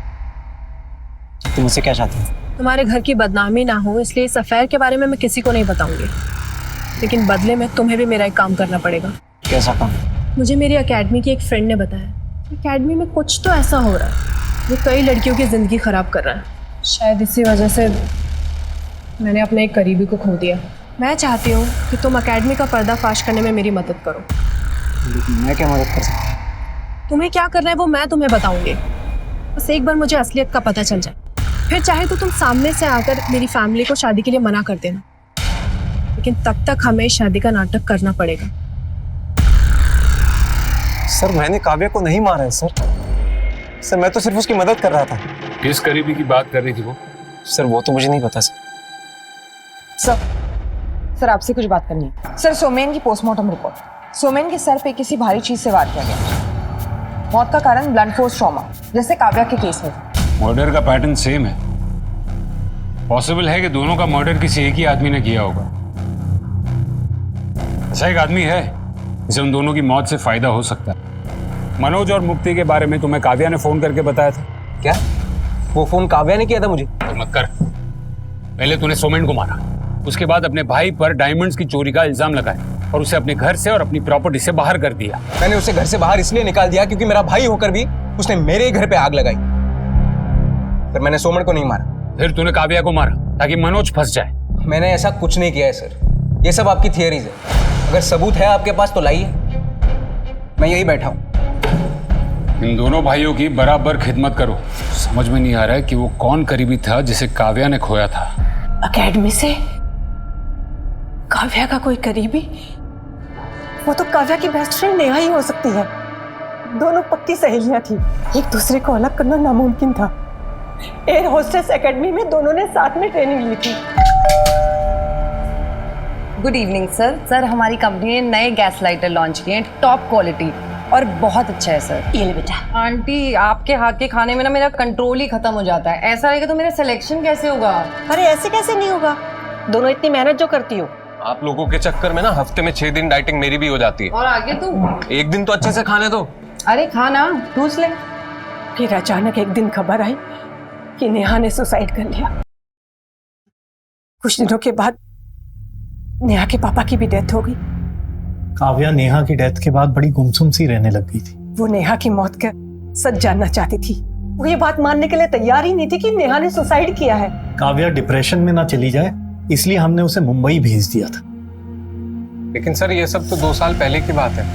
तुम मुझसे क्या चाहती हो? तुम्हारे घर की बदनामी ना हो इसलिए इस अफेयर के बारे में मैं किसी को नहीं बताऊंगी, लेकिन बदले में तुम्हें भी मेरा एक काम करना पड़ेगा। कैसा काम? मुझे मेरी एकेडमी की एक फ्रेंड ने बताया एकेडमी में कुछ तो ऐसा हो रहा है जो कई लड़कियों की ज़िंदगी ख़राब कर रहा है। शायद इसी वजह से मैंने अपने एक करीबी को खो दिया। मैं चाहती हूँ कि तुम एकेडमी का पर्दाफाश करने में मेरी मदद करो। मैं क्या मदद कर सकता हूँ? तुम्हें क्या करना है वो मैं तुम्हें बताऊंगी, बस एक बार मुझे असलियत का पता चल जाए। फिर चाहे तो तुम सामने से आकर मेरी फैमिली को शादी के लिए मना कर देना, लेकिन तब तक हमें शादी का नाटक करना पड़ेगा। सर मैंने काव्या को नहीं मारा है सर, मैं तो सिर्फ उसकी मदद कर रहा था। किस करीबी की बात कर रही थी वो? सर वो तो मुझे नहीं पता सर आपसे कुछ बात करनी है। सर सोमेन की पोस्टमार्टम रिपोर्ट, सोमेन के सर पे किसी भारी चीज से वार किया गया। मौत का कारण ब्लंट फोर्स ट्रॉमा, जैसे काव्या के केस में। मर्डर का पैटर्न सेम है। पॉसिबल है कि दोनों का मर्डर किसी एक ही आदमी ने किया होगा। ऐसा एक आदमी है जिसे उन दोनों की मौत से फायदा हो सकता है। मनोज और मुक्ति के बारे में तुम्हें काव्या ने फोन करके बताया था क्या? वो फोन काव्या ने किया था मुझे? तो मत कर। पहले तूने सोमेन को मारा, उसके बाद अपने भाई पर डायमंड्स की चोरी का इल्जाम लगाया और उसे अपने घर से और अपनी प्रॉपर्टी से बाहर कर दिया। मैंने उसे घर से बाहर इसलिए निकाल दिया क्योंकि मेरा भाई होकर भी उसने मेरे घर पे आग लगाई। पर मैंने सोमन को नहीं मारा। फिर तूने काव्या को मारा ताकि मनोज फंस जाए। मैंने ऐसा कुछ नहीं किया है सर, ये सब आपकी थियरीज है। अगर सबूत है आपके पास तो लाइए, मैं यही बैठा हूं। इन दोनों भाइयों की बराबर खिदमत करो। समझ में नहीं आ रहा है कि वो कौन करीबी था जिसे काव्या ने खोया था। एकेडमी से काव्या का कोई करीबी? वो तो काव्या की बेस्ट फ्रेंड नेहा ही हो सकती है। दोनों पक्की सहेलियां थी, एक दूसरे को अलग करना नामुमकिन था। एयर होस्टेस एकेडमी में दोनों ने साथ में ट्रेनिंग ली थी। Good evening sir. सर हमारी कंपनी ने नए गैस लाइटर लॉन्च किए हैं, टॉप क्वालिटी और बहुत अच्छा है सर। ये ले बेटा। आंटी आपके हाथ के खाने में ना मेरा कंट्रोल ही खत्म हो जाता है। ऐसा रहेगा तो मेरा सिलेक्शन कैसे होगा? अरे ऐसे कैसे नहीं होगा, दोनों इतनी मेहनत जो करती हो। आप लोगों के चक्कर में ना हफ्ते में 6 दिन डाइटिंग मेरी भी हो जाती है। और आगे तू एक दिन तो अच्छे से खाने दो। अरे खाना ठूस ले। फिर अचानक एक दिन खबर आई कि नेहा ने सुसाइड कर लिया। कुछ दिनों के बाद नेहा के पापा की भी डेथ हो गई। काव्या नेहा की डेथ के बाद बड़ी गुमसुम सी रहने लग गई थी। वो नेहा की मौत का सच जानना चाहती थी। वो ये बात मानने के लिए तैयार ही नहीं थी कि नेहा ने सुसाइड किया है। काव्या डिप्रेशन में ना चली जाए इसलिए हमने उसे मुंबई भेज दिया था। लेकिन सर ये सब तो 2 साल पहले की बात है।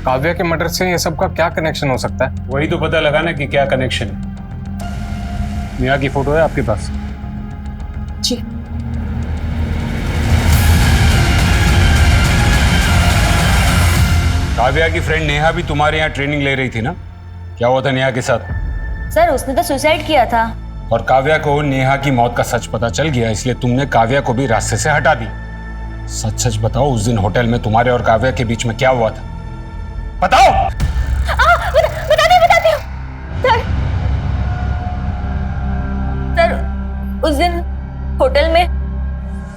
काव्या के मर्डर से ये सब का क्या कनेक्शन हो सकता है? वही तो पता लगाना कि क्या कनेक्शन है। नेहा की फोटो है आपके पास? जी। काव्या की फ्रेंड नेहा भी तुम्हारे यहाँ ट्रेनिंग ले रही थी ना? क्या हुआ था नेहा के साथ? सर उसने तो सुसाइड किया था। और काव्या को नेहा की मौत का सच पता चल गया, इसलिए तुमने काव्या को भी रास्ते से हटा दी। सच सच बताओ, उस दिन होटल में तुम्हारे और काव्या के बीच में क्या हुआ था? बताओ। बताती हूँ सर, उस दिन होटल में।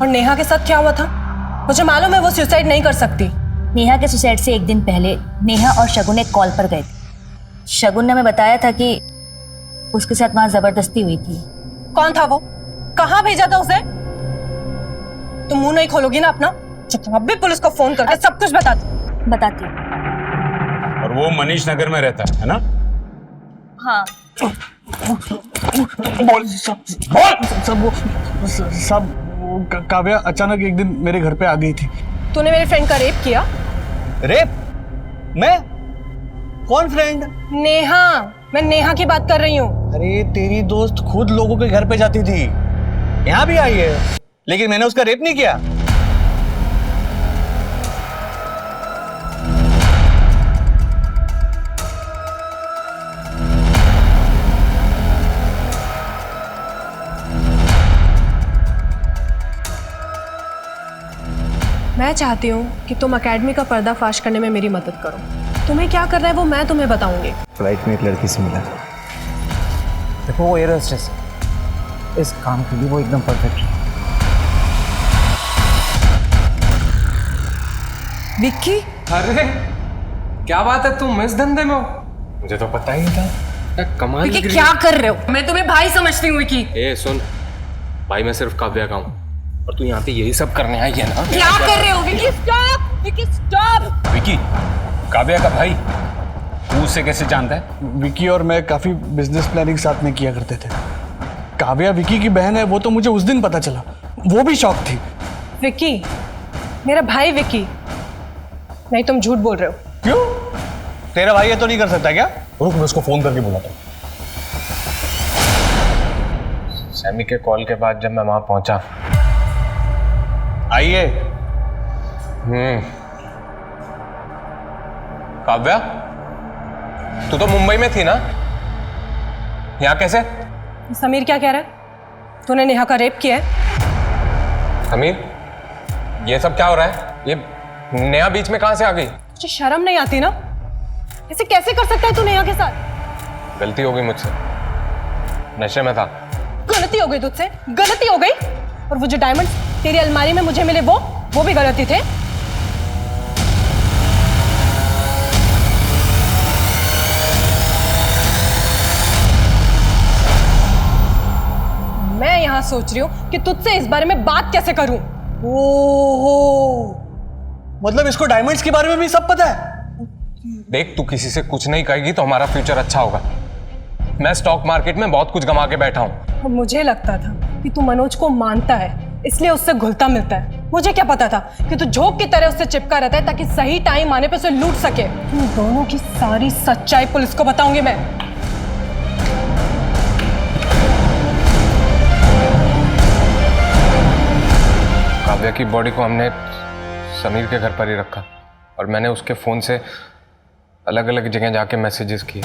और नेहा के साथ क्या हुआ था? मुझे मालूम है वो सुसाइड नहीं कर सकती। नेहा के सुसाइड से एक दिन पहले नेहा और शगुन एक कॉल पर गए थे। शगुन ने हमें बताया था कि उसके साथ वहां जबरदस्ती हुई थी। कौन था वो? कहाँ भेजा था उसे? तुम मुंह नहीं खोलोगी ना अपना? अब भी पुलिस को फोन करके सब कुछ बताती। और वो मनीष नगर में रहता है ना? हाँ। सब काव्या अचानक एक दिन मेरे घर पे आ गई थी। तूने मेरे फ्रेंड का रेप किया? रेप? मैं? कौन फ्रेंड? नेहा। मैं नेहा की बात कर रही हूँ। अरे तेरी दोस्त खुद लोगों के घर पे जाती थी, यहाँ भी आई है, लेकिन मैंने उसका रेप नहीं किया। मैं चाहती हूँ कि तुम एकेडमी का पर्दाफाश करने में मेरी मदद करो। तुम्हें क्या करना है वो मैं तुम्हें बताऊंगी। फ्लाइट में एक लड़की से मिला। देखो वो एयर होस्टेस है, इस काम के लिए वो एकदम परफेक्ट है। विक्की, अरे क्या बात है, तुम इस धंधे में हो? मुझे तो पता ही नहीं था। कमाल विक्की लग रही क्या है। कर रहे हो? मैं तुम्हें भाई समझती हूँ विक्की। ए सुन, भाई मैं सिर्फ काव्या का हूँ और तू यहाँ पे यही सब करने आई है ना? क्या कर रहे हो विक्की? Stop Vicky, stop. विकी, काव्या का भाई, तू उसे कैसे जानता है? विकी और मैं काफ़ी बिजनेस प्लानिंग साथ में किया करते थे। काव्या विकी की बहन है, वो तो मुझे उस दिन पता चला, वो भी शौक थी। विक्की, मेरा भाई विक्की। नहीं, तुम झूठ बोल रहे हो। क्यों? तेरा भाई ये तो नहीं कर सकता क्या? रुक, मैं उसको फोन करके बुलाता हूँ। सैमी के कॉल के बाद जब मैं वहां पहुंचा, आइए। काव्या, तू तो मुंबई में थी ना? यहाँ कैसे? समीर क्या कह रहा है? तूने नेहा का रेप किया है? समीर, ये सब क्या हो रहा है? ये नेहा बीच में कहां से आ गई? तुझे शर्म नहीं आती ना? ऐसे कैसे कर सकता है तू नेहा के साथ? गलती हो गई मुझसे, नशे में था। गलती हो गई तुझसे? गलती हो गई? और वो जो डायमंड्स तेरी अलमारी में मुझे मिले वो भी गलती थे? मैं यहां सोच रही हूं कि तुझसे इस बारे में बात कैसे करूं। ओहो, मतलब इसको डायमंड्स के बारे में भी सब पता है? देख, तू किसी से कुछ नहीं कहेगी तो हमारा फ्यूचर अच्छा होगा। मैं स्टॉक मार्केट में बहुत कुछ गंवा के बैठा हूं। और मुझे लगता था कि तू मनोज को मानता है, इसलिए उससे घुलता मिलता है। मुझे क्या पता था कि तू झोंक की तरह उससे चिपका रहता है ताकि सही टाइम आने पे उसे लूट सके। तुम दोनों की सारी सच्चाई पुलिस को बताऊंगी मैं। काव्या की बॉडी को हमने समीर के घर पर ही रखा और मैंने उसके फोन से अलग अलग जगह जाके मैसेजेस किए।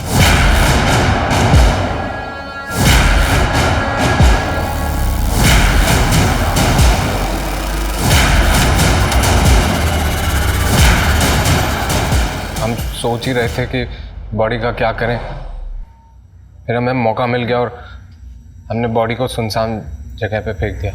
हम सोच ही रहे थे कि बॉडी का क्या करें, फिर हमें मौका मिल गया और हमने बॉडी को सुनसान जगह पे फेंक दिया।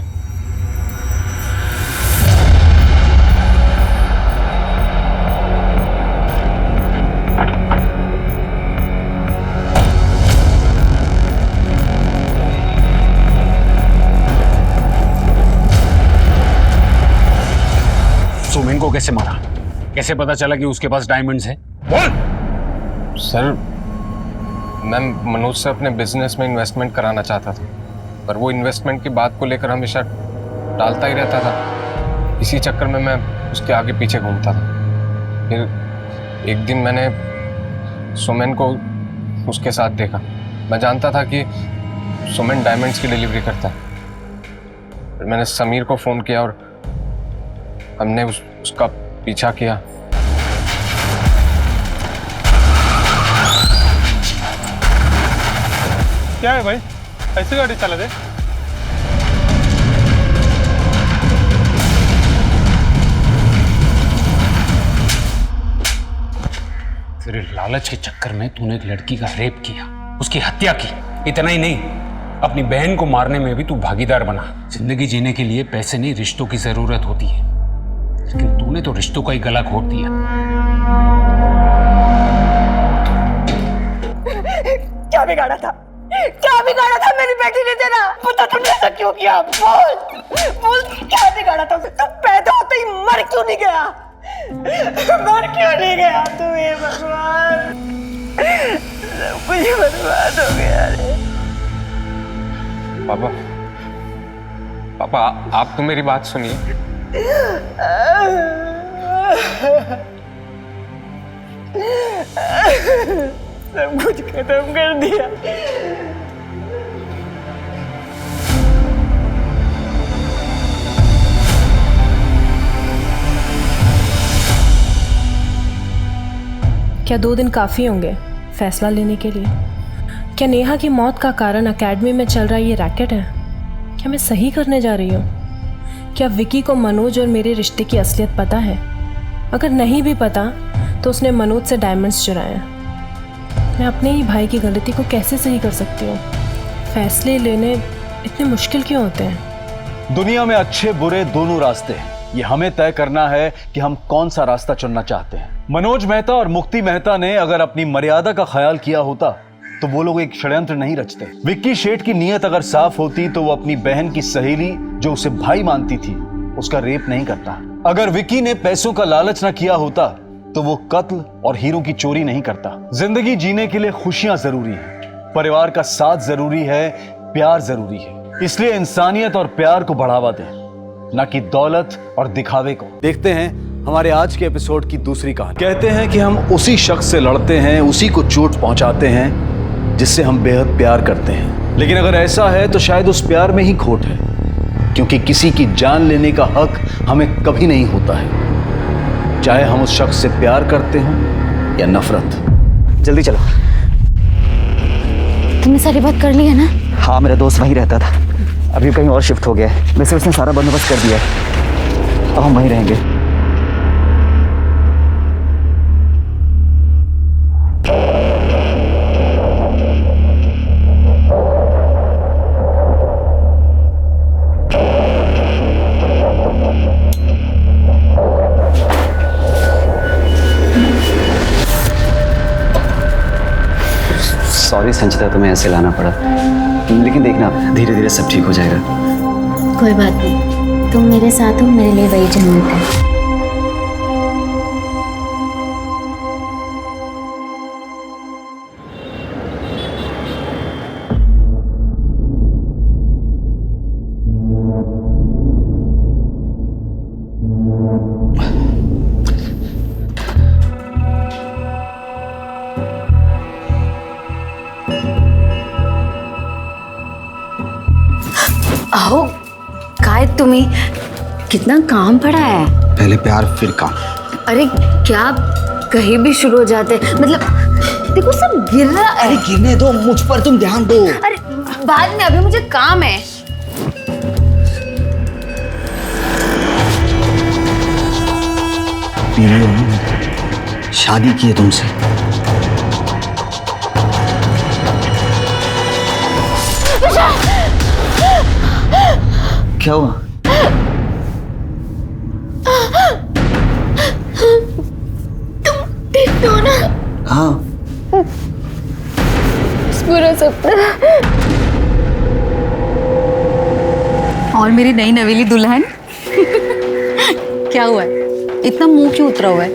सुमिन को कैसे मारा? कैसे पता चला कि उसके पास डायमंड्स है? बोल। सर, मैं मनोज से अपने बिजनेस में इन्वेस्टमेंट कराना चाहता था, पर वो इन्वेस्टमेंट की बात को लेकर हमेशा टालता ही रहता था। इसी चक्कर में मैं उसके आगे पीछे घूमता था। फिर एक दिन मैंने सुमिन को उसके साथ देखा। मैं जानता था कि सुमिन डायमंड्स की डिलीवरी करता है। फिर मैंने समीर को फ़ोन किया और हमने उसका पीछा किया। क्या है भाई, ऐसी गाड़ी चला दे? तेरे लालच के चक्कर में तूने एक लड़की का रेप किया, उसकी हत्या की। इतना ही नहीं, अपनी बहन को मारने में भी तू भागीदार बना। जिंदगी जीने के लिए पैसे नहीं, रिश्तों की जरूरत होती है, लेकिन तूने तो रिश्तों का ही गला घोट दिया। क्या बिगाड़ा था? क्या बिगाड़ा था मेरी बेटी ने तेरा? पता तुमने ऐसा क्यों किया? बोल बोल, क्या बिगाड़ा था? तू पैदा होते ही मर क्यों नहीं गया? मर क्यों नहीं गया तू? ये भगवान, मुझे बर्बाद हो गया रे। पापा, पापा, आप तो मेरी बात सुनिए। सब कुछ खत्म कर दिया। क्या 2 दिन काफ़ी होंगे फैसला लेने के लिए? क्या नेहा की मौत का कारण एकेडमी में चल रहा ये रैकेट है? क्या मैं सही करने जा रही हूँ? क्या विकी को मनोज और मेरे रिश्ते की असलियत पता है? अगर नहीं भी पता तो उसने मनोज से डायमंड्स चुराए। मैं अपने ही भाई की गलती को कैसे सही कर सकती हूँ? फैसले लेने इतने मुश्किल क्यों होते हैं? दुनिया में अच्छे बुरे दोनों रास्ते हैं। ये हमें तय करना है कि हम कौन सा रास्ता चुनना चाहते हैं। मनोज मेहता और मुक्ति मेहता ने अगर अपनी मर्यादा का ख्याल किया होता तो वो लोग एक षड्यंत्र नहीं रचते। विक्की शेठ की नीयत अगर साफ होती तो वो अपनी बहन की सहेली जो उसे भाई मानती थी उसका रेप नहीं करता। अगर विक्की ने पैसों का लालच ना किया होता तो वो कत्ल और हीरों की चोरी नहीं करता। जिंदगी जीने के लिए खुशियां जरूरी है, परिवार का साथ जरूरी है, प्यार जरूरी है। इसलिए इंसानियत और प्यार को बढ़ावा दें, ना कि दौलत और दिखावे को। देखते हैं हमारे आज के एपिसोड की दूसरी कहानी। कहते हैं कि हम उसी शख्स से लड़ते हैं, उसी को चोट पहुंचाते हैं जिससे हम बेहद प्यार करते हैं। लेकिन अगर ऐसा है तो शायद उस प्यार में ही खोट है, क्योंकि किसी की जान लेने का हक हमें कभी नहीं होता है, चाहे हम उस शख्स से प्यार करते हों या नफरत। जल्दी चलो। तुमने सारी बात कर ली है ना? हाँ, मेरा दोस्त वहीं रहता था, अभी कहीं और शिफ्ट हो गया है। वैसे उसने सारा बंदोबस्त कर दिया है, अब हम वहीं रहेंगे। सॉरी संचिता, तुम्हें ऐसे लाना पड़ा, लेकिन देखना धीरे धीरे सब ठीक हो जाएगा। कोई बात नहीं, तुम मेरे साथ हो, मेरे लिए वही जन्नत है। आओ, काय तुम्हें कितना काम पड़ा है। पहले प्यार फिर काम। अरे क्या कहीं भी शुरू हो जाते, मतलब देखो सब गिर रहा है। अरे गिरने दो, मुझ पर तुम ध्यान दो। अरे बाद में, अभी मुझे काम है। शादी की है तुमसे। क्या हुआ? तुम ठीक हो ना? हाँ। पूरा सपना और मेरी नई नवेली दुल्हन क्या हुआ है? इतना मुंह क्यों उतरा हुआ है?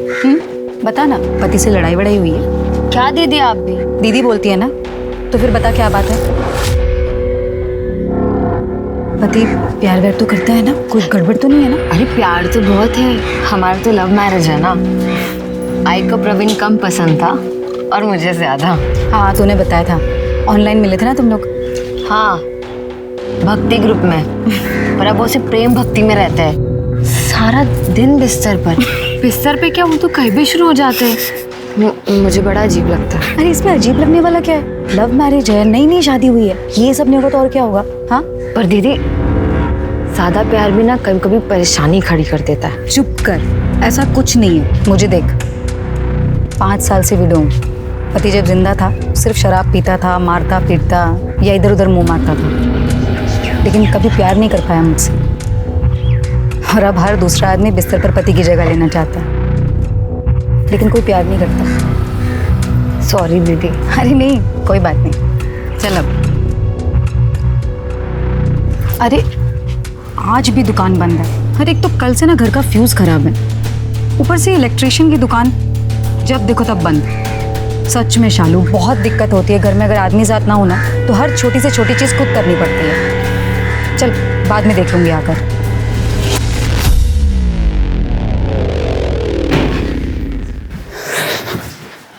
बता ना, पति से लड़ाई वड़ाई हुई है क्या? दीदी आप भी दीदी बोलती है ना, तो फिर बता क्या बात है? पति प्यार व्यार तो करता है ना, कोई गड़बड़ तो नहीं है ना? अरे प्यार तो बहुत है, हमारा तो लव मैरिज है ना। आई को प्रवीण कम पसंद था और मुझे ज्यादा। हाँ, तूने बताया था, ऑनलाइन मिले थे ना तुम लोग? हाँ, भक्ति ग्रुप में, पर अब वो सिर्फ प्रेम भक्ति में रहता है, सारा दिन बिस्तर पर। बिस्तर पे क्या, वो तो कहीं भी शुरू हो जाते हैं। मुझे बड़ा अजीब लगता है। अरे इसमें अजीब लगने वाला क्या है? लव मैरिज है, नई नई शादी हुई है, ये सब नहीं होगा तो और क्या होगा? हाँ, पर दीदी सादा प्यार भी ना कभी कभी परेशानी खड़ी कर देता है। चुप कर, ऐसा कुछ नहीं है। मुझे देख, 5 साल से विडो हूँ। पति जब जिंदा था सिर्फ शराब पीता था, मारता पीटता या इधर उधर मुंह मारता था, लेकिन कभी प्यार नहीं कर पाया मुझसे। और अब हर दूसरा आदमी बिस्तर पर पति की जगह लेना चाहता है, लेकिन कोई प्यार नहीं करता। सॉरी दीदी। अरे नहीं, कोई बात नहीं, चल अब। अरे आज भी दुकान बंद है। अरे एक तो कल से ना घर का फ्यूज खराब है, ऊपर से इलेक्ट्रिशियन की दुकान जब देखो तब बंद। सच में शालू, बहुत दिक्कत होती है घर में, अगर आदमी साथ ना हो ना तो हर छोटी से छोटी चीज खुद करनी पड़ती है। चल बाद में देख लूंगी आकर।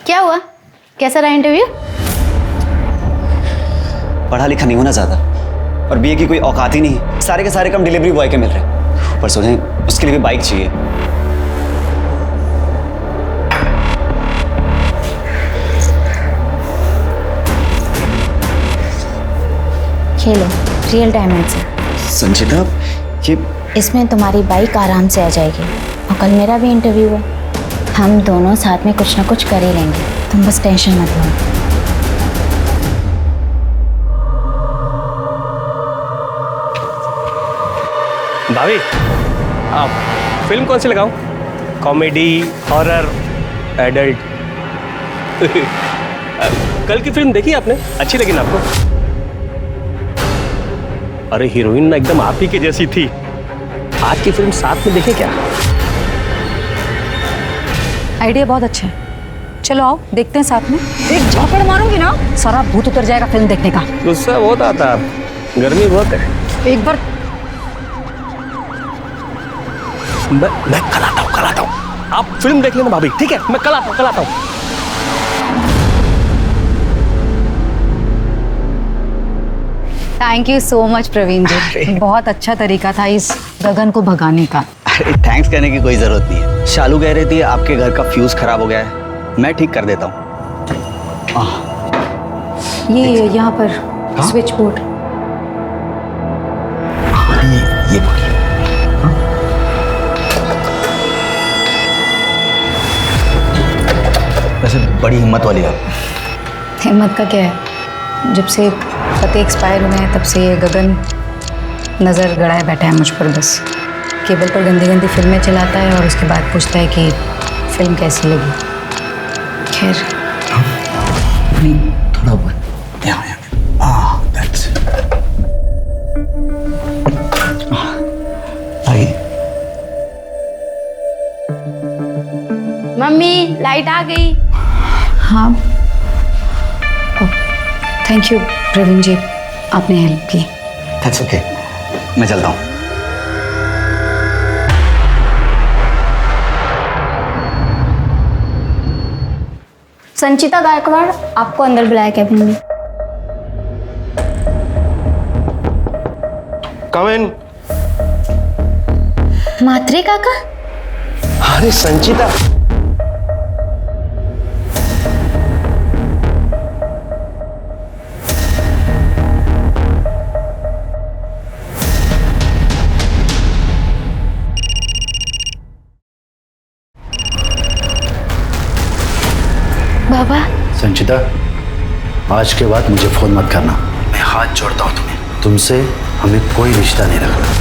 क्या हुआ, कैसा रहा इंटरव्यू? पढ़ा लिखा नहीं होना ज्यादा, और बीए की कोई औकात ही नहीं। सारे के सारे काम डिलीवरी बॉय के मिल रहे हैं, पर सोचें उसके लिए भी बाइक चाहिए। खेलो, रियल टाइम मैच है। संचिता, ये इसमें तुम्हारी बाइक आराम से आ जाएगी, और कल मेरा भी इंटरव्यू है। हम दोनों साथ में कुछ ना कुछ कर ही लेंगे, तुम बस टेंशन मत लो। भाभी, आप फिल्म कौन सी लगाऊं? Comedy, horror, adult? कल की फिल्म देखी आपने? अच्छी लगी ना आपको? अरे हीरोइन ना एकदम आप ही के जैसी थी। आज की फिल्म साथ में देखें क्या? आइडिया बहुत अच्छा है, चलो आओ देखते हैं साथ में। एक झापड़ मारूंगी ना सारा भूत उतर जाएगा फिल्म देखने का। गुस्सा बहुत आता है, गर्मी बहुत है। एक बार मैं कल आता हूँ। आप फिल्म देख लेना भाभी, ठीक है? मैं कल आता हूँ। Thank you so much Praveen ji, बहुत अच्छा तरीका था इस गगन को भगाने का। अरे थैंक्स कहने की कोई जरूरत नहीं है। शालू कह रही थी आपके घर का फ्यूज खराब हो गया है, मैं ठीक कर देता हूँ। ये यहाँ पर स्विच बोर्ड। ये पकड़। वैसे बड़ी हिम्मत वाली आप। हिम्मत का क्या है, जब से पते एक्सपायर हुए हैं तब से ये गगन नज़र गड़ाए बैठा है मुझ पर। बस केबल पर गंदी गंदी फिल्में चलाता है और उसके बाद पूछता है कि फिल्म कैसी लगी। खैर थोड़ा बहुत यहाँ that's it। आइए। मम्मी लाइट आ गई। हाँ, थैंक यू प्रवीण जी, आपने हेल्प की। That's okay, मैं चलता हूँ। संचिता गायकवाड़ आपको अंदर बुलाया कैबिन में। कम इन। मात्रे काका? अरे संचिता, बाबा। संचिता, आज के बाद मुझे फोन मत करना, मैं हाथ जोड़ता हूँ तुम्हें। तुमसे हमें कोई रिश्ता नहीं रखना।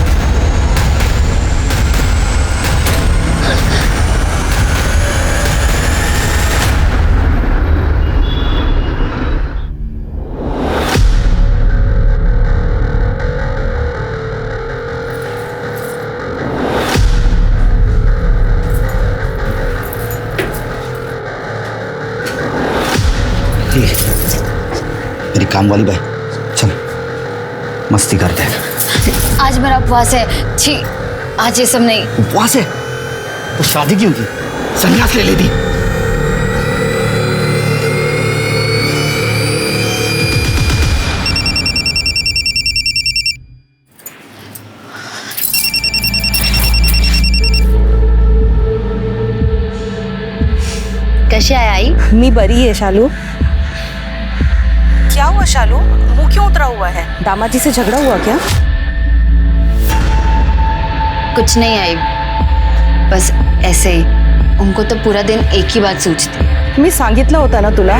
मेरी काम वाली बाई, चल मस्ती करते हैं। आज मेरा उपवास है। छी, आज ये सब नहीं। उपवास है तो शादी क्यों की? संन्यास ले लेती। कशी आहे आई? मी बरी है शालू। क्या हुआ शालू, मुंह क्यों उतरा हुआ है? दामाजी से झगड़ा हुआ क्या? कुछ नहीं आई, बस ऐसे ही। उनको तो पूरा दिन एक ही बात सोचती। मी सांगितलं होता ना तुला,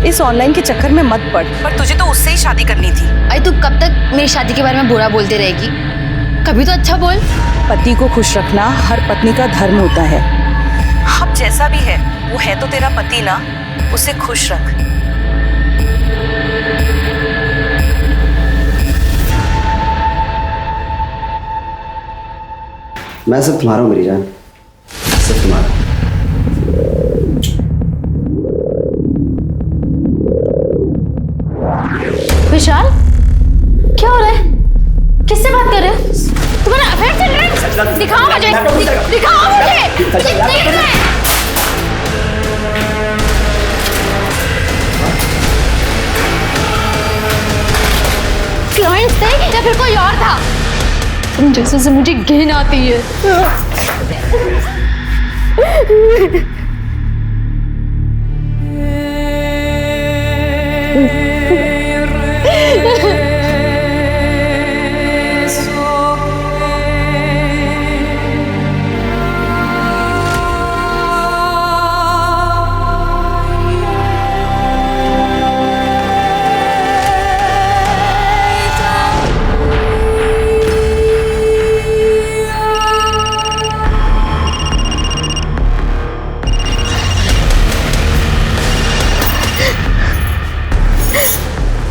इस ऑनलाइन के चक्कर में मत पड़। पर तुझे तो उससे ही शादी करनी थी। आई तू कब तक मेरी शादी के बारे में बुरा बोलती रहेगी? कभी तो अच्छा बोल। पति को खुश रखना हर पत्नी का धर्म होता है। अब जैसा भी है वो है तो तेरा पति ना, उसे खुश रख। मैं सब तुम्हारा हूँ मेरी जान, सब तुम्हारा। विशाल, क्या हो रहा है? किससे बात कर रहे हो? तुम्हारा अफेयर चल रहा है? दिखाओ मुझे, दिखाओ मुझे। क्लाइंट्स थे या फिर कोई और था? तुम जैसे से मुझे घिन आती है।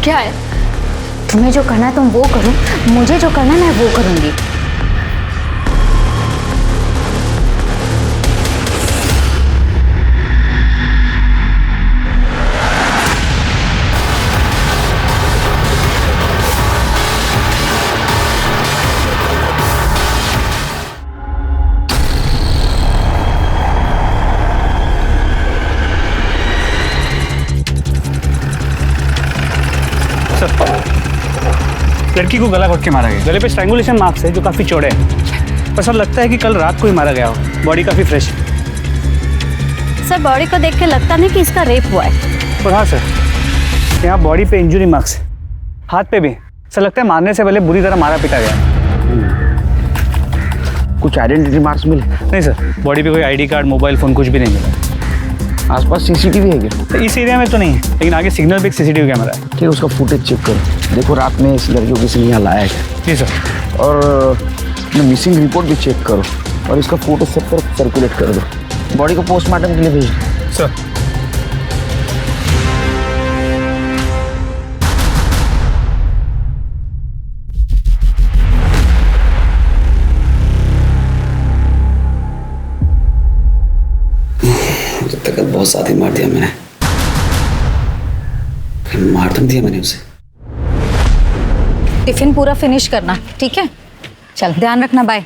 क्या है? तुम्हें जो करना है तुम वो करो, मुझे जो करना है मैं वो करूंगी। लड़की को गला घोट के मारा गया। गले पे स्ट्रैंगुलेशन मार्क्स है जो काफी चौड़े हैं, पर सर लगता है कि कल रात को ही मारा गया हो। बॉडी काफी फ्रेश है। सर बॉडी को देख के लगता नहीं कि इसका रेप हुआ है। और हाँ सर, यहाँ बॉडी पे इंजरी मार्क्स है, हाथ पे भी। सर लगता है मारने से पहले बुरी तरह मारा पीटा गया। कुछ आइडेंटिटी मार्क्स मिले? नहीं सर, बॉडी पे कोई आईडी कार्ड, मोबाइल फोन कुछ भी नहीं मिला। आसपास सीसीटीवी है क्या? इस एरिया में तो नहीं है, लेकिन आगे सिग्नल पे एक सीसीटीवी कैमरा है। ठीक है, उसका फुटेज चेक करो, देखो रात में इस लड़की को किसी ने यहाँ लाया है। जी सर। और मिसिंग रिपोर्ट भी चेक करो और इसका फोटो सब तरफ सर्कुलेट कर दो। बॉडी को पोस्टमार्टम के लिए भेज दो। सर। बहुत साथी मार दिया मैंने, मार तो दिया मैंने उसे। टिफिन पूरा फिनिश करना, ठीक है? चल ध्यान रखना, बाय।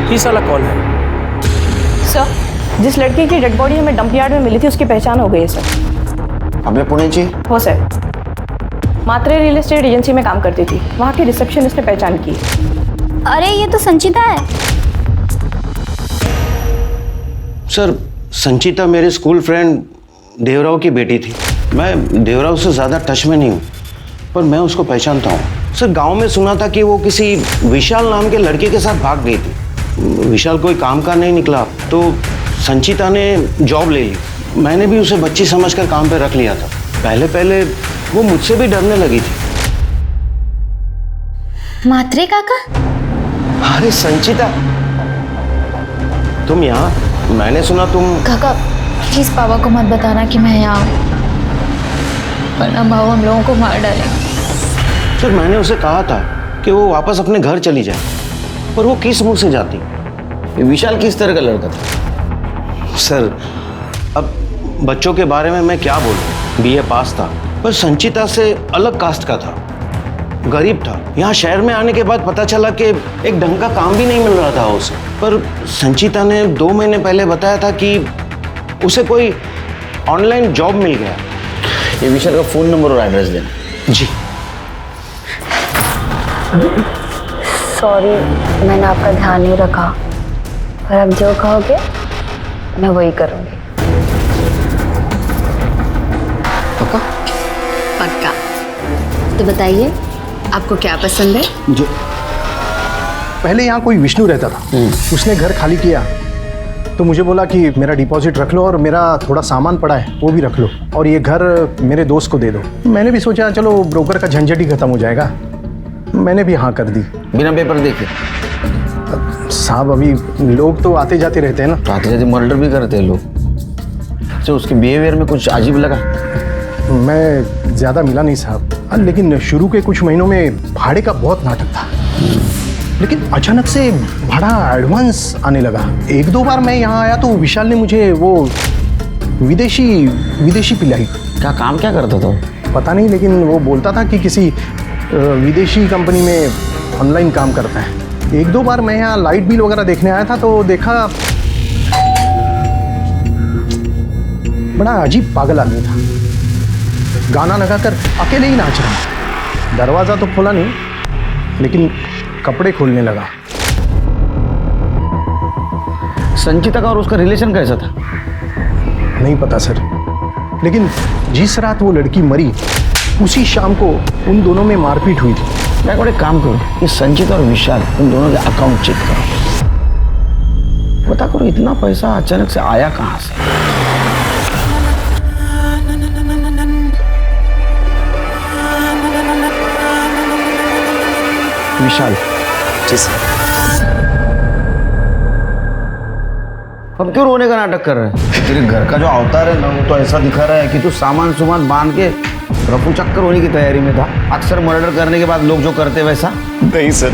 ये साला कौन है? सर, जिस लड़की की डेड बॉडी हमें डंप यार्ड में मिली थी उसकी पहचान हो गई है सर। हमें पुणे चाहिए? हो सर, मात्रे रियल एस्टेट एजेंसी में काम करती थी, वहाँ की रिसेप्शनिस्ट ने पहचान की। अरे ये तो संचिता है। सर, संचिता मेरे स्कूल फ्रेंड देवराव की बेटी थी। मैं देवराव से ज़्यादा टच में नहीं हूँ, पर मैं उसको पहचानता हूँ। सर, गांव में सुना था कि वो किसी विशाल नाम के लड़के के साथ भाग गई थी। विशाल कोई काम का नहीं निकला तो संचिता ने जॉब ले ली। मैंने भी उसे बच्ची समझकर काम पे रख लिया था। पहले पहले वो मुझसे भी डरने लगी थी। मात्रे काका? अरे संचिता, तुम यहाँ? मैंने सुना तुम। काका प्लीज पापा को मत बताना कि मैं यहाँ हूँ, वरना भाव हम लोगों को मार डालेंगे। सर, मैंने उसे कहा था कि वो वापस अपने घर चली जाए, पर वो किस मुंह से जाती? विशाल किस तरह का लड़का था? सर, अब बच्चों के बारे में मैं क्या बोलूं? बीए पास था, पर संचिता से अलग कास्ट का था, गरीब था। यहाँ शहर में आने के बाद पता चला कि एक ढंग का काम भी नहीं मिल रहा था उसे। पर संचिता ने 2 महीने पहले बताया था कि उसे कोई ऑनलाइन जॉब मिल गया। ये विशाल का फ़ोन नंबर और एड्रेस देना। जी। सॉरी, मैंने आपका ध्यान नहीं रखा, पर अब जो कहोगे मैं वही करूँगी। पक्का? पक्का। तो बताइए आपको क्या पसंद है? मुझे पहले यहाँ कोई विष्णु रहता था, उसने घर खाली किया तो मुझे बोला कि मेरा डिपॉजिट रख लो और मेरा थोड़ा सामान पड़ा है वो भी रख लो, और ये घर मेरे दोस्त को दे दो। मैंने भी सोचा चलो ब्रोकर का झंझट ही खत्म हो जाएगा, मैंने भी हाँ कर दी। बिना पेपर देखे? साहब अभी लोग तो आते जाते रहते हैं ना। आते जाते मर्डर भी करते हैं लोग। तो उसके बिहेवियर में कुछ अजीब लगा? मैं ज़्यादा मिला नहीं साहब, लेकिन शुरू के कुछ महीनों में भाड़े का बहुत नाटक था, लेकिन अचानक से भाड़ा एडवांस आने लगा। 1-2 बार मैं यहाँ आया तो विशाल ने मुझे वो विदेशी पिलाई। क्या काम क्या करता था? पता नहीं, लेकिन वो बोलता था कि किसी विदेशी कंपनी में ऑनलाइन काम करता है। 1-2 बार मैं यहाँ लाइट बिल वगैरह देखने आया था तो देखा बड़ा अजीब पागल आदमी था, गाना लगाकर अकेले ही नाच रहा। दरवाज़ा तो खोला नहीं, लेकिन कपड़े खोलने लगा। संचिता का और उसका रिलेशन कैसा था? नहीं पता सर, लेकिन जिस रात वो लड़की मरी उसी शाम को उन दोनों में मारपीट हुई थी। मैं एक काम करो, ये संचित और विशाल इन दोनों के अकाउंट चेक करो, पता करो इतना पैसा अचानक से आया कहाँ से। विशाल, जी सर। अब क्यों रोने का नाटक कर रहे हैं? तेरे घर का जो अवतार है ना, वो तो ऐसा दिखा रहा है कि तू सामान बांध के रफू चक्कर होने की तैयारी में था। अक्सर मर्डर करने के बाद लोग जो करते वैसा। नहीं सर,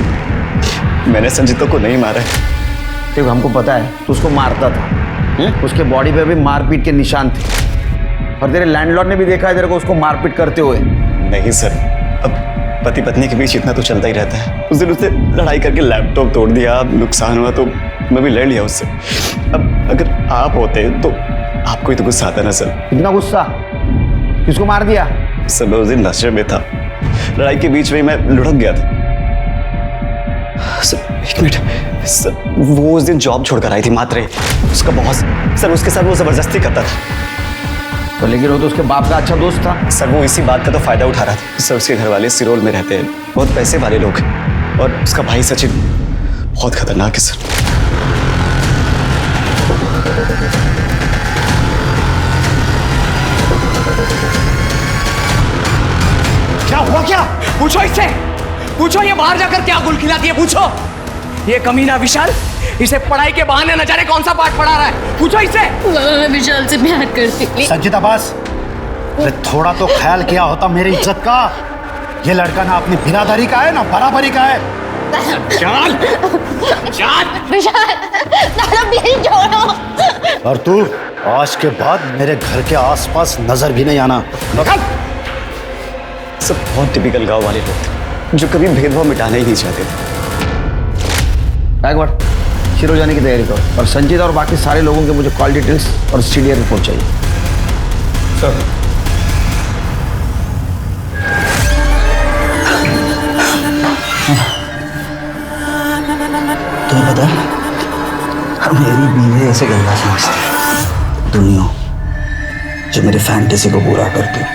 मैंने संजीता को नहीं मारा है। देखो हमको पता है तू उसको मारता था, उसके बॉडी पे भी मारपीट के निशान थे, और तेरे लैंडलॉर्ड ने भी देखा है तेरे को उसको मारपीट करते हुए। नहीं सर, अब पति पत्नी के बीच इतना तो चलता ही रहता है। उस दिन उसने लड़ाई करके लैपटॉप तोड़ दिया, नुकसान हुआ तो मैं भी लड़ लिया उससे। अब अगर आप होते तो आपको ही तो गुस्सा आता ना सर। इतना गुस्सा? किसको मार दिया? सर मैं उस दिन नशे में था, लड़ाई के बीच में मैं लुढ़क गया था। सर एक मिनट सर, वो उस दिन जॉब छोड़कर आई थी मात्रे, उसका बॉस सर उसके साथ वो जबरदस्ती करता था। तो लेकिन वो तो उसके बाप का अच्छा दोस्त था। सर वो इसी बात का तो फायदा उठा रहा था। सर उसके घर वाले सिरोल में रहते हैं, बहुत पैसे वाले लोग, और उसका भाई सचिन बहुत खतरनाक है सर। क्या हुआ क्या? पूछो इससे, पूछो ये बाहर जाकर क्या गुल खिलाती है, पूछो। ये कमीना विशाल इसे पढ़ाई के बहाने न जाने कौन सा पाठ पढ़ा रहा है, पूछो इससे। मैं विशाल से प्यार करती थी। संचिता बस, अरे थोड़ा तो ख्याल किया होता मेरी इज्जत का। ये लड़का ना अपनी बिरादरी का है ना बराबरी का है। चल चल विशाल, दादा प्लीज छोड़ो। और तू आज के बाद मेरे घर के आसपास नजर भी नहीं आना। सब बहुत टिपिकल गांव वाले लोग थे जो कभी भेदभाव मिटाना ही नहीं चाहते थे। एक बार शिरो जाने की तैयारी करो, और संजीत और बाकी सारे लोगों के मुझे कॉल डिटेल्स और स्टीडियो रिपोर्ट चाहिए। सर तुम्हें पता है मेरी बीवी ऐसे गंदा समझती है दुनिया जो मेरी फैंटेसी को पूरा करती है।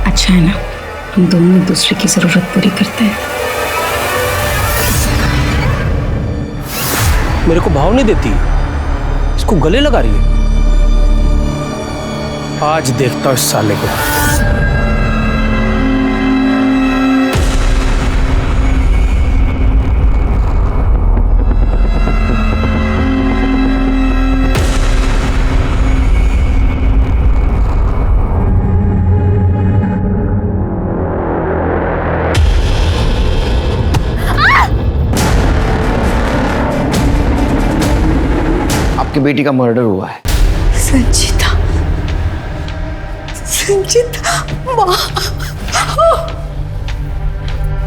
अच्छा है ना, हम दोनों एक दूसरे की जरूरत पूरी करते हैं। मेरे को भाव नहीं देती, इसको गले लगा रही है। आज देखता हूं इस साले को। आपकी बेटी का मर्डर हुआ है। संचिता, संचिता माँ।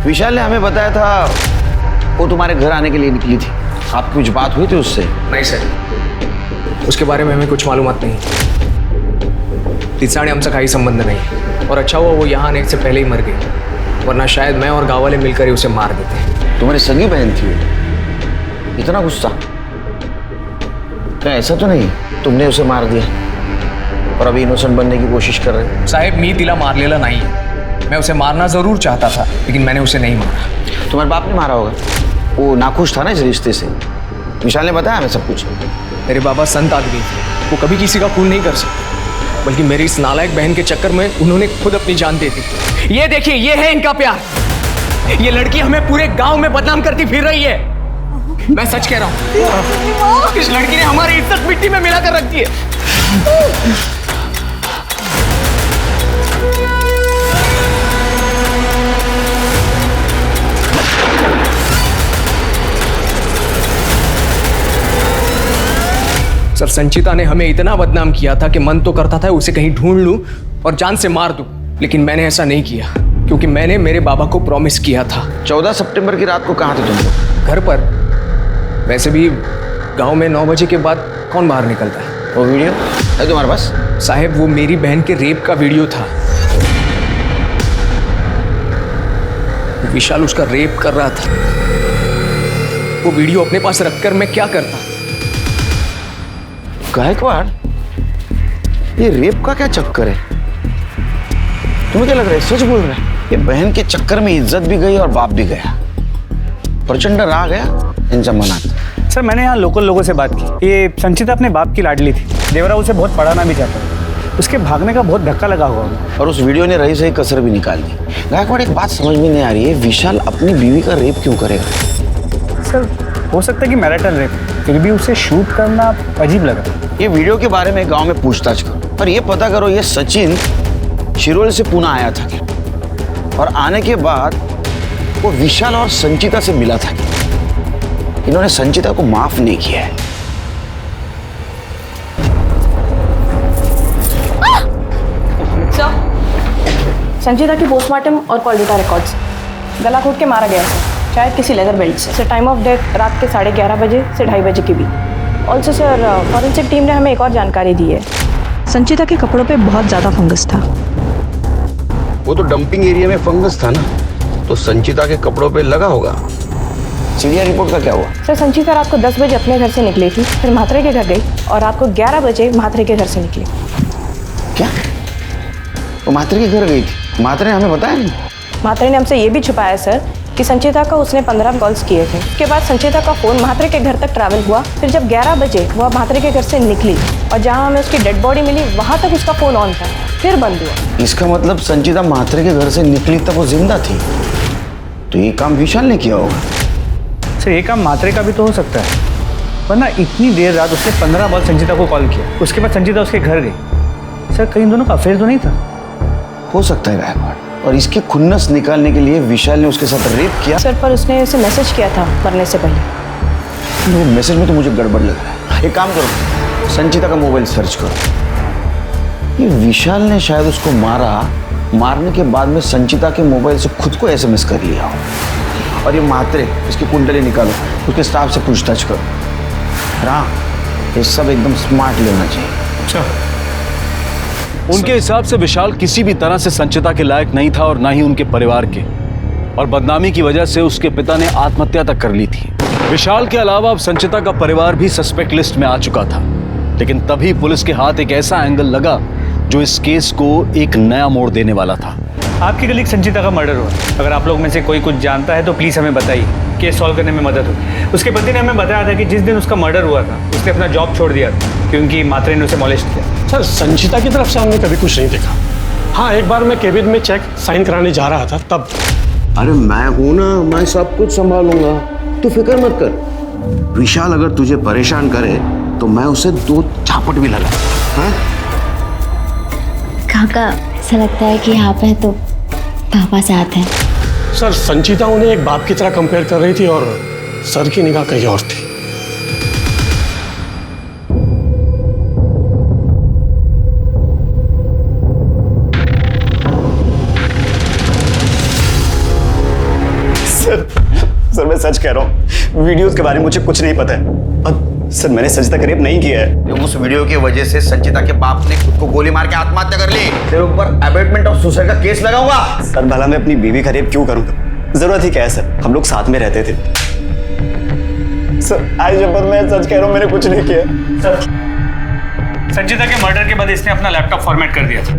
विशाल ने हमें बताया था वो तुम्हारे घर आने के लिए निकली थी। आपकी कुछ बात हुई थी उससे? नहीं सर, उसके बारे में हमें कुछ मालूमात नहीं। तिसाने हमसे कोई संबंध नहीं, और अच्छा हुआ वो यहाँ आने से पहले ही मर गई, वरना शायद मैं और गांव वाले मिलकर ही उसे मार देते। तुम्हारी सगी बहन थी? इतना गुस्सा? क्या ऐसा तो नहीं तुमने उसे मार दिया और अभी इनोसेंट बनने की कोशिश कर रहे? साहेब मी तिला मारलेला नहीं है, मैं उसे मारना जरूर चाहता था, लेकिन मैंने उसे नहीं मारा। तुम्हारे बाप ने मारा होगा, वो नाखुश था ना इस रिश्ते से। विशाल ने बताया हमें सब कुछ। मेरे बाबा संत आदमी थे, वो कभी किसी का खून नहीं कर सकते, बल्कि मेरी इस नालायक बहन के चक्कर में उन्होंने खुद अपनी जान दे दी। ये देखिए, ये है इनका प्यार। ये लड़की हमें पूरे गांव में बदनाम करती फिर रही है। मैं सच कह रहा हूँ, इस लड़की ने हमारी इज्जत मिट्टी में मिलाकर रख दी है। सर, संचिता ने हमें इतना बदनाम किया था कि मन तो करता था उसे कहीं ढूंढ लूं और जान से मार दूं, लेकिन मैंने ऐसा नहीं किया, क्योंकि मैंने मेरे बाबा को प्रॉमिस किया था। 14 सितंबर की रात को कहाँ थे तुम लोग? घर पर। वैसे भी गांव में 9 बजे के बाद कौन बाहर निकलता है। वो वीडियो है तुम्हारे पास? साहब, वो मेरी बहन के रेप का वीडियो था। विशाल उसका रेप कर रहा था। वो वीडियो अपने पास रखकर मैं क्या करता। गायकवाड़, ये रेप का क्या चक्कर है? तुम्हें क्या लग रहा है सच बोल रहा है? ये बहन के चक्कर में इज्जत भी गई और बाप भी गया। प्रचंड राग गया इन जमाना। सर मैंने यहाँ लोकल लोगों से बात की। ये संचिता अपने बाप की लाडली थी। देवराव उसे बहुत पढ़ाना भी चाहता था। उसके भागने का बहुत धक्का लगा हुआ है। और उस वीडियो ने रही सही कसर भी निकाल दी। गायकवाड़ एक बात समझ में नहीं आ रही है, विशाल अपनी बीवी का रेप क्यों करेगा? सर हो सकता है कि मैरिटल रेप, फिर भी उसे शूट करना अजीब लगा। ये वीडियो के बारे में गांव में पूछताछ करो और ये पता करो ये सचिन शिरोल से पुणे आया था क्या, और आने के बाद वो विशाल और संचिता से मिला था क्या? इन्होंने संचिता को माफ नहीं किया है। संचिता की पोस्टमार्टम और कॉल डेटा रिकॉर्ड्स। गला घोट के मारा गया है, शायद किसी लेदर बेल्ट से। टाइम ऑफ डेथ रात के 11:30 बजे से 2:30 बजे के बीच। ऑल्सो सर फॉरेंसिक टीम ने हमें एक और जानकारी दी है। संचिता के कपड़ों पे बहुत ज़्यादा फंगस था। वो तो डंपिंग एरिया में फंगस था ना, तो संचिता के कपड़ों पे लगा होगा। सीरिया रिपोर्ट का क्या हुआ? सर संचिता रात को 10 बजे अपने घर से निकली थी, फिर म्हात्रे के घर गई और रात को 11 बजे म्हात्रे के घर से निकली। क्या? वो म्हात्रे के घर गई थी? म्हात्रे ने हमें बताया नहीं। म्हात्रे ने हमसे ये भी छुपाया सर कि संचिता का उसने 15 कॉल्स किए थे। उसके बाद संचिता का फ़ोन म्हात्रे के घर तक ट्रैवल हुआ। फिर जब 11 बजे वह म्हात्रे के घर से निकली और जहाँ हमें उसकी डेड बॉडी मिली वहाँ तक उसका फ़ोन ऑन था, फिर बंद हुआ। इसका मतलब संचिता म्हात्रे के घर से निकली तब वो जिंदा थी, तो ये काम विशाल ने किया होगा। सर ये काम म्हात्रे का भी तो हो सकता है, वरना इतनी देर रात उसने 15 बार संचिता को कॉल किया। उसके बाद संचिता उसके घर गई। सर कहीं दोनों का अफेयर तो नहीं था? हो सकता है गायकवाड़, और इसकी खुन्नस निकालने के लिए विशाल ने उसके साथ रेप किया। सर पर उसने उसे मैसेज किया था मरने से पहले। वो मैसेज में तो मुझे गड़बड़ लग रहा है। एक काम करो, संचिता का मोबाइल सर्च करो। ये विशाल ने शायद उसको मारा, मारने के बाद में संचिता के मोबाइल से खुद को SMS कर लिया हो। और ये म्हात्रे, इसकी कुंडली निकालो, उसके स्टाफ से पूछताछ करो। हाँ, ये सब एकदम स्मार्ट लेना चाहिए। अच्छा। उनके हिसाब से विशाल किसी भी तरह से संचिता के लायक नहीं था और ना ही उनके परिवार के, और बदनामी की वजह से उसके पिता ने आत्महत्या तक कर ली थी। विशाल के अलावा अब संचिता का परिवार भी सस्पेक्ट लिस्ट में आ चुका था, लेकिन तभी पुलिस के हाथ एक ऐसा एंगल लगा जो इस केस को एक नया मोड़ देने वाला था। आपकी कलीग संचिता का मर्डर हुआ। अगर आप लोग में से कोई कुछ जानता है तो प्लीज़ हमें बताइए, केस सॉल्व करने में मदद होगी। उसके पति ने हमें बताया था कि जिस दिन उसका मर्डर हुआ था उसने अपना जॉब छोड़ दिया था क्योंकि म्हात्रे ने उसे मॉलेस्ट किया। सर संचिता की तरफ से हमने कभी कुछ नहीं देखा। हाँ एक बार मैं केबिन में चेक साइन कराने जा रहा था तब। अरे मैं हूं ना, मैं सब कुछ संभालूंगा, तू फिक्र मत कर। विशाल अगर तुझे परेशान करे तो मैं उसे 2 चापट भी लगा। हाँ? काका ऐसा लगता है कि यहाँ पे तो पापा साथ हैं। सर संचिता उन्हें एक बाप की तरह कंपेयर कर रही थी और सर की निगाह कहीं और थी। सर मैं सच कह रहा हूँ, वीडियोस के बारे में मुझे कुछ नहीं पता है। और सर मैंने संचिता का रेप नहीं किया है। उस वीडियो की वजह से संचिता के बाप ने खुद को गोली मार के आत्महत्या कर ली। तेरे ऊपर अबेटमेंट ऑफ सुसाइड का केस लगाऊंगा। सर भला मैं अपनी बीवी का रेप क्यों करूंगा? जरूरत ही क्या है सर, हम लोग साथ में रहते थे। सर आज जब मैं सच कह रहा हूँ, मैंने कुछ नहीं किया। सर संचिता के मर्डर के बाद इसने अपना लैपटॉप फॉर्मेट कर दिया था।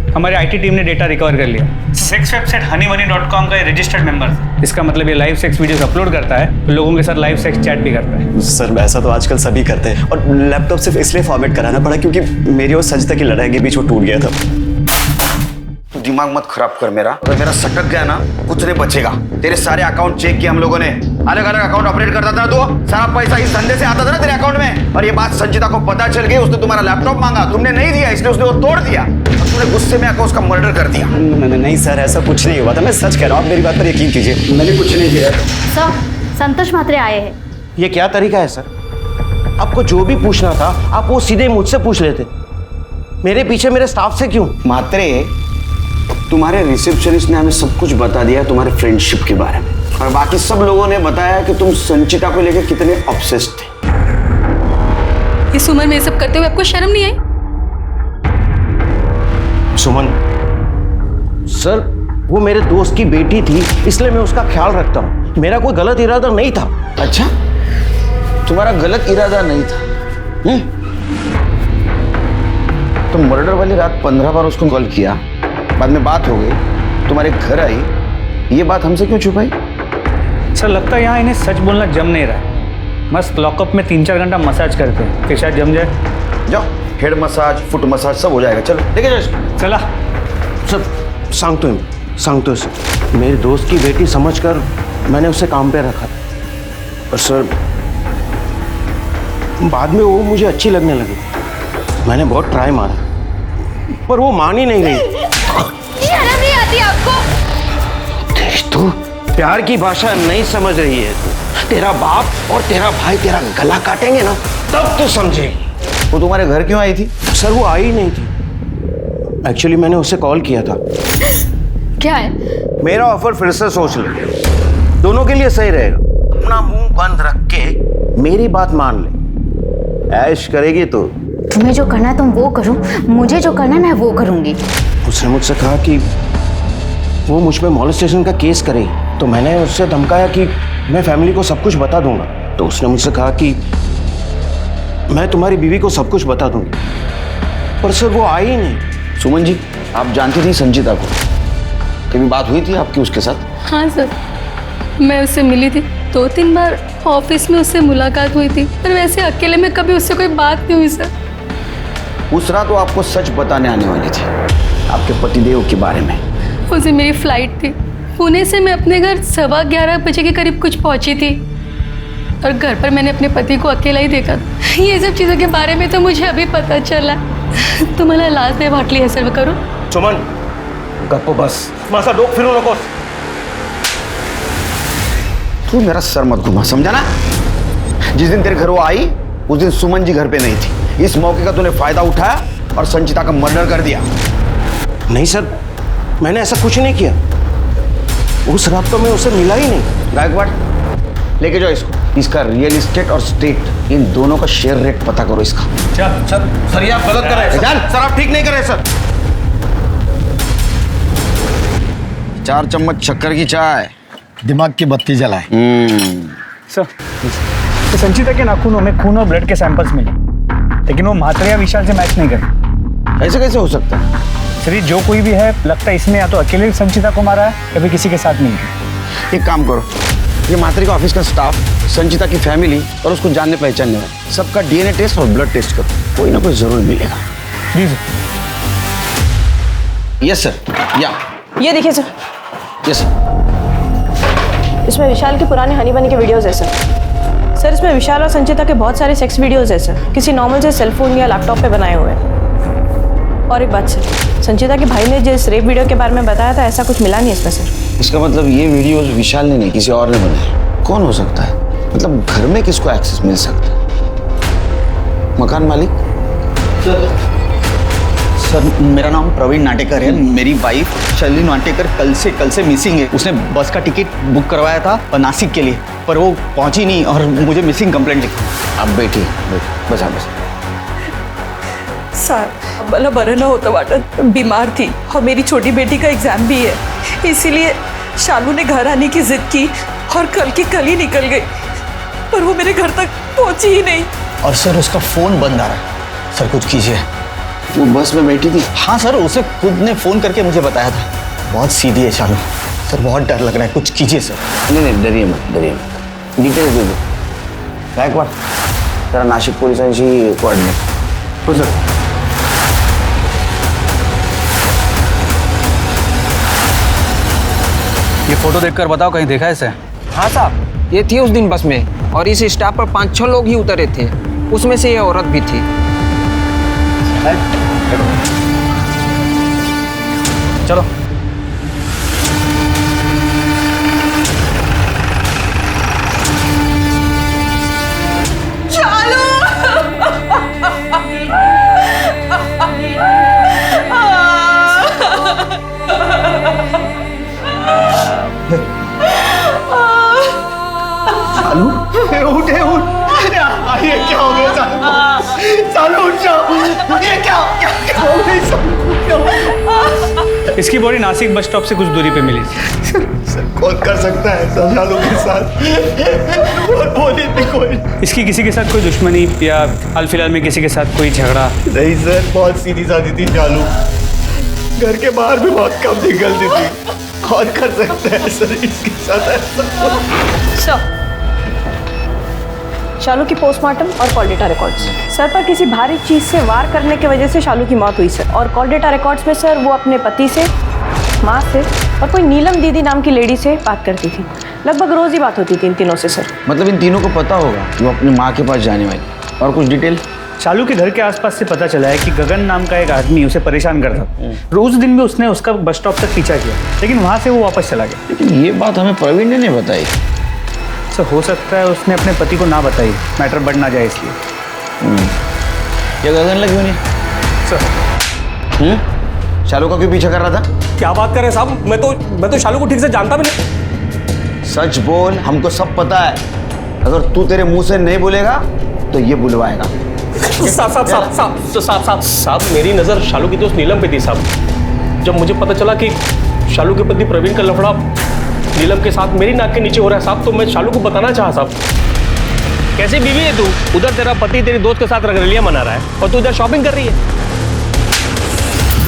हमारी IT टीम ने डेटा रिकवर कर लिया। सेक्स वेबसाइट honeymoney.com का ये रजिस्टर्ड मेंबर था। इसका मतलब ये लाइव सेक्स वीडियोस अपलोड करता है तो लोगों के साथ लाइव सेक्स चैट भी करता है। सर ऐसा तो आजकल सभी करते हैं, और लैपटॉप सिर्फ इसलिए फॉर्मेट कराना पड़ा क्योंकि मेरी और संचिता की लड़ाई के बीच वो टूट गया था। तू दिमाग मत खराब कर मेरा, अगर मेरा सटक गया ना कुछ नहीं बचेगा। तेरे सारे अकाउंट चेक किए हम लोगों ने, अलग अलग अकाउंट ऑपरेट करता था तो सारा पैसा इस धंधे से आता था ना तेरे अकाउंट में। और ये बात संचिता को पता चल गई, उसने तुम्हारा लैपटॉप मांगा, तुमने नहीं दिया, इसलिए उसने वो तोड़ दिया और तूने गुस्से में आकर उसका मर्डर कर दिया। नहीं सर ऐसा कुछ नहीं हुआ था, मैं सच कह रहा हूँ, आप मेरी बात पर यकीन कीजिए, मैंने कुछ नहीं किया। सर संतोष म्हात्रे आए हैं। ये क्या तरीका है सर? आपको जो भी पूछना था आप वो सीधे मुझसे पूछ लेते, मेरे पीछे मेरे स्टाफ से क्यों? म्हात्रे तुम्हारे रिसेप्शनिस्ट ने हमें सब कुछ बता दिया तुम्हारे फ्रेंडशिप के बारे में, और बाकी सब लोगों ने बताया कि तुम संचिता को लेकर कितने ऑब्सेस्ड थे। इस उम्र में ये सब करते हुए आपको शर्म नहीं आई? सुमन सर, वो मेरे दोस्त की बेटी थी इसलिए मैं उसका ख्याल रखता हूँ, मेरा कोई गलत इरादा नहीं था। अच्छा तुम्हारा गलत इरादा नहीं था? तो मर्डर वाली रात 15 बार उसको कॉल किया, बाद में बात हो गई, तुम्हारे घर आई, ये बात हमसे क्यों छुपाई? सर लगता है यहाँ इन्हें सच बोलना जम नहीं रहा है। मस्त लॉकअप में 3-4 घंटा मसाज करते हैं, फिर शायद जम जाए। जाओ, हेड मसाज, फुट मसाज सब हो जाएगा। चलो लेके जाओ। चला सब सांगतो सर, मेरे दोस्त की बेटी समझकर मैंने उसे काम पे रखा था, और सर बाद में वो मुझे अच्छी लगने लगी। मैंने बहुत ट्राई मारा, पर वो मान ही नहीं रही। शर्म नहीं आती आपको? तू प्यार की भाषा नहीं समझ रही है। तेरा बाप और तेरा भाई तेरा गला काटेंगे ना, तब तो समझेगी। वो तुम्हारे घर क्यों आई थी? सर वो आई ही नहीं थी। एक्चुअली मैंने उसे कॉल किया था। क्या है? मेरा ऑफर फिर से सोच ले, दोनों के लिए सही रहेगा। अपना मुंह बंद रख के मेरी बात मान ले, ऐश करेगी तो। तुम्हें जो करना है तुम वो करो, मुझे जो करना है मैं वो करूंगी। उसने मुझसे कहा कि वो मुझ पे मॉलेस्टेशन का केस करेगी, तो मैंने उससे धमकाया कि मैं फैमिली को सब कुछ बता दूंगा। तो उसने मुझसे कहा कि मैं तुम्हारी बीवी को सब कुछ बता दूंगी, पर सर वो आई ही नहीं। सुमन जी, आप जानती थी संजीता को? कभी बात हुई थी आपकी उसके साथ? हाँ सर, मैं उससे मिली थी 2-3 बार, ऑफिस में उससे मुलाकात हुई थी, पर वैसे अकेले में कभी उससे कोई बात नहीं हुई सर। उस रात वो आपको सच बताने आने वाली थी आपके पतिदेव के बारे में। उस दिन मेरी फ्लाइट थी, पुणे से मैं अपने घर 11:15 बजे के करीब कुछ पहुंची थी, और घर पर मैंने अपने पति को अकेला ही देखा। ये सब चीज़ों के बारे में तो मुझे अभी पता चला। तुम्हाला लाज नाही वाटली हे सर्व करून? सुमन गप्प बस, माझा डोक फिरू नकोस। तू मेरा सर मत घुमा, समझा ना? जिस दिन तेरे घर वो आई उस दिन सुमन जी घर पे नहीं थी। इस मौके का तूने फायदा उठाया और संचिता का मर्डर कर दिया। नहीं सर, मैंने ऐसा कुछ नहीं किया। उस रात तो मैं उसे मिला ही नहीं। गायकवाड़, लेके जाओ इसको। इसका रियल एस्टेट और स्टेट, इन दोनों का शेयर रेट पता करो इसका। चल चल सर ये आप गलत कर रहे हैं। सर आप ठीक नहीं कर रहे सर। 4 चम्मच शक्कर की चाय, दिमाग की बत्ती जलाए। सर, तो संचिता के नाखूनों में खून और ब्लड के सैंपल्स मिले, लेकिन वो म्हात्रे या विशाल से मैच नहीं करते। ऐसे कैसे हो सकता है? सर ये जो कोई भी है, लगता है इसने या तो अकेले संचिता को मारा है या फिर किसी के साथ नहीं किया। एक काम करो, ये म्हात्रे का ऑफिस का स्टाफ, संचिता की फैमिली और उसको जानने पहचानने वाले सबका डीएनए टेस्ट और ब्लड टेस्ट करो, कोई ना कोई जरूर मिलेगा। जी सर। Yes sir. या ये देखिए सर, यस सर। इसमें विशाल के पुराने हनी बनी के वीडियोस है सर। इसमें विशाल और संचिता के बहुत सारे सेक्स वीडियोस है सर, किसी नॉर्मल से सेलफोन या लैपटॉप पे बनाए हुए हैं। और एक बात सर, संचिता के भाई ने जिस रेप वीडियो के बारे में बताया था, ऐसा कुछ मिला नहीं इसमें सर। इसका मतलब ये वीडियो विशाल ने नहीं, किसी और ने बनाया। कौन हो सकता है? मतलब घर में किसको एक्सेस मिल सकता है? मकान मालिक? सर मेरा नाम प्रवीण नाटेकर है। मेरी वाइफ शैली नाटेकर कल से मिसिंग है। उसने बस का टिकट बुक करवाया था नासिक के लिए, पर वो पहुंची नहीं और मुझे मिसिंग कंप्लेंट लिखी। आप बैठिए, बस आप बस। सर मला बरं न होतं वाटत, बीमार थी और मेरी छोटी बेटी का एग्जाम भी है, इसीलिए शालू ने घर आने की जिद की और कल की कल ही निकल गई, पर वो मेरे घर तक पहुंची ही नहीं। और सर उसका फोन बंद आ रहा है। सर कुछ कीजिए। वो बस में बैठी थी? हाँ सर, उसे खुद ने फोन करके मुझे बताया था। बहुत सीधी है शालू। सर बहुत डर लग रहा है, कुछ कीजिए सर। नहीं डरिए मत, डिटेल्स दे दो। गायकवाड़, जरा नाशिक पोलिसांशी कोऑर्डिनेट। हो सर। ये फोटो देखकर बताओ, कहीं देखा है इसे? हाँ साहब, ये थी उस दिन बस में, और इस स्टाफ पर 5-6 लोग ही उतरे थे, उसमें से ये औरत भी थी। चलो। चालू उठ। ये क्या हो गया चालू? उठ जाओ। ये क्या हो गया? इसकी बॉडी नासिक बस स्टॉप से कुछ दूरी पे मिली। सर कौन कर सकता है ऐसा चालू के साथ? बोले भी कोई। इसकी किसी के साथ कोई दुश्मनी या हाल फिलहाल में किसी के साथ कोई झगड़ा? नहीं सर, बहुत सीधी सादी थी चालू। घर के बाहर भी बहुत कम निकलती थी। और कर सकते हैं सर इसके साथ ऐसा? शालू की पोस्टमार्टम और कॉल डेटा रिकॉर्ड्स। सर पर किसी भारी चीज से वार करने की वजह से शालू की मौत हुई सर। और कॉल डेटा रिकॉर्ड्स में सर वो अपने पति से, माँ से और कोई नीलम दीदी नाम की लेडी से बात करती थी। लगभग रोज ही बात होती थी इन तीनों से सर। मतलब इन तीनों को पता होगा वो अपनी माँ के पास जाने वाली। और कुछ डिटेल? शालू के घर के आसपास से पता चला है कि गगन नाम का एक आदमी उसे परेशान करता था। रोज दिन में उसने उसका बस स्टॉप तक पीछा किया, लेकिन वहाँ से वो वापस चला गया। लेकिन ये बात हमें प्रवीण ने नहीं बताई। सर हो सकता है उसने अपने पति को ना बताई, मैटर बढ़ ना जाए इसलिए। ये गगन लगी होनी सर। शालू का क्यों पीछा कर रहा था? क्या बात कर रहे साहब, मैं तो शालू को ठीक से जानता भी नहीं। सच बोल, हमको सब पता है। अगर तू तेरे मुंह से नहीं बोलेगा तो ये बुलवाएगा। साहब मेरी नजर शालू की दोस्त नीलम पे थी साहब। जब मुझे पता चला कि शालू के पति प्रवीण का लफड़ा नीलम के साथ मेरी नाक के नीचे हो रहा है साहब, तो मैं शालू को बताना चाहा साहब। कैसी बीवी है तू? उधर तेरा पति तेरी दोस्त के साथ रंगरलियां मना रहा है और तू इधर शॉपिंग कर रही है।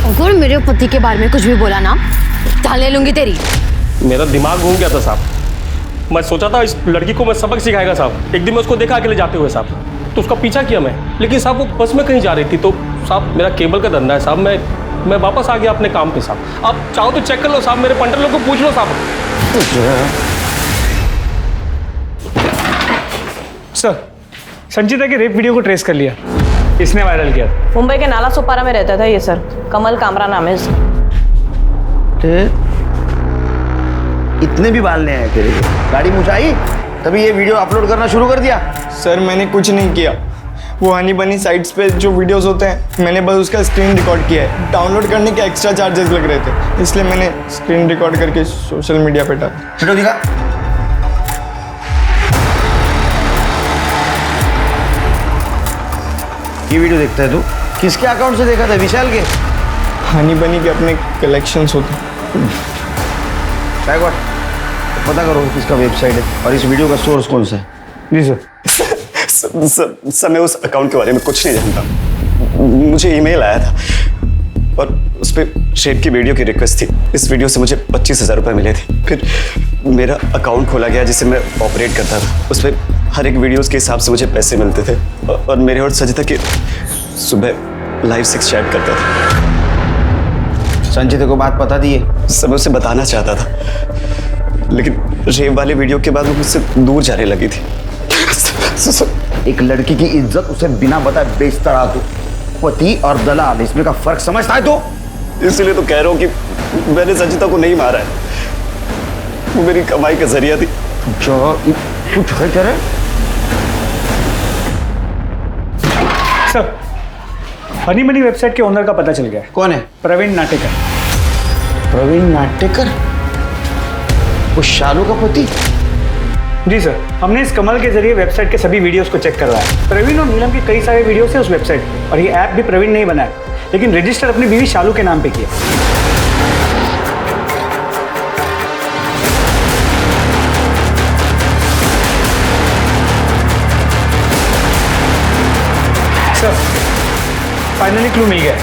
अगर मेरे पति के बारे में कुछ भी बोला ना, जान ले लूंगी तेरी। मेरा दिमाग घूम गया था साहब। मैं सोचा था इस लड़की को मैं सबक सिखाएगा साहब। एक दिन मैं उसको देखा अकेले जाते हुए साहब, तो उसका पीछा किया मैं, लेकिन साहब वो बस में कहीं जा रही थी। तो साहब मेरा केबल का धंधा है साहब, मैं वापस आ गया अपने काम पे साहब। आप चाहो तो चेक कर लो साहब, मेरे पंटर लोग को पूछ लो साहब। सर, संचिता की रेप वीडियो को ट्रेस कर लिया, इसने वायरल किया। मुंबई के नाला सोपारा में रहता था ये सर। कमल कामरा नाम है इसका। इतने भी बाल नहीं आए तेरे को? गाड़ी मुझाई तभी ये वीडियो अपलोड करना शुरू कर दिया? सर मैंने कुछ नहीं किया। वो हनी बनी साइट्स पे जो वीडियोस होते हैं, मैंने बस उसका स्क्रीन रिकॉर्ड किया है। डाउनलोड करने के एक्स्ट्रा चार्जेस लग रहे थे, इसलिए मैंने स्क्रीन रिकॉर्ड करके सोशल मीडिया पे डाला। वीडियो दिखा। ये वीडियो देखता है तू? किसके अकाउंट से देखा था? विशाल के? हनी बनी के अपने कलेक्शंस होते। पता करो किसका वेबसाइट है और इस वीडियो का सोर्स कौन सा है। जी सर। सर मैं उस अकाउंट के बारे में कुछ नहीं जानता। मुझे ईमेल आया था और उस पर शेर की वीडियो की रिक्वेस्ट थी। इस वीडियो से मुझे 25,000 रुपये मिले थे। फिर मेरा अकाउंट खोला गया जिसे मैं ऑपरेट करता था। उस पर हर एक वीडियोस के हिसाब से मुझे पैसे मिलते थे और मेरे और सजिता के सुबह लाइव सेक्स चैट करता था। संचिता को बात बता दी है? सब मैं उसे बताना चाहता था, लेकिन रेप वाले वीडियो के बाद वो मुझसे दूर जाने लगी थी। एक लड़की की इज्जत उसे बिना बताए बेचता रहा तू। पति और दलाल, इसमें का फर्क समझता है तो? इसलिए तो कह रहा हूँ कि मैंने संचिता को नहीं मारा है। वो मेरी कमाई का जरिया थी। जो कुछ है तेरे? सर, हनी मनी वेबसाइट के ओनर का पता चल गया। कौन है? प्रवीण नाटेकर। प्रवीण नाटेकर? वो शालू का पति? जी सर, हमने इस कमल के जरिए वेबसाइट के सभी वीडियोस को चेक करवाया। प्रवीण और नीलम के कई सारे वीडियोस हैं उस वेबसाइट पे, और ये ऐप भी प्रवीण ने ही बनाया, लेकिन रजिस्टर अपनी बीवी शालू के नाम पे किया। सर, फाइनली क्लू मिल गया।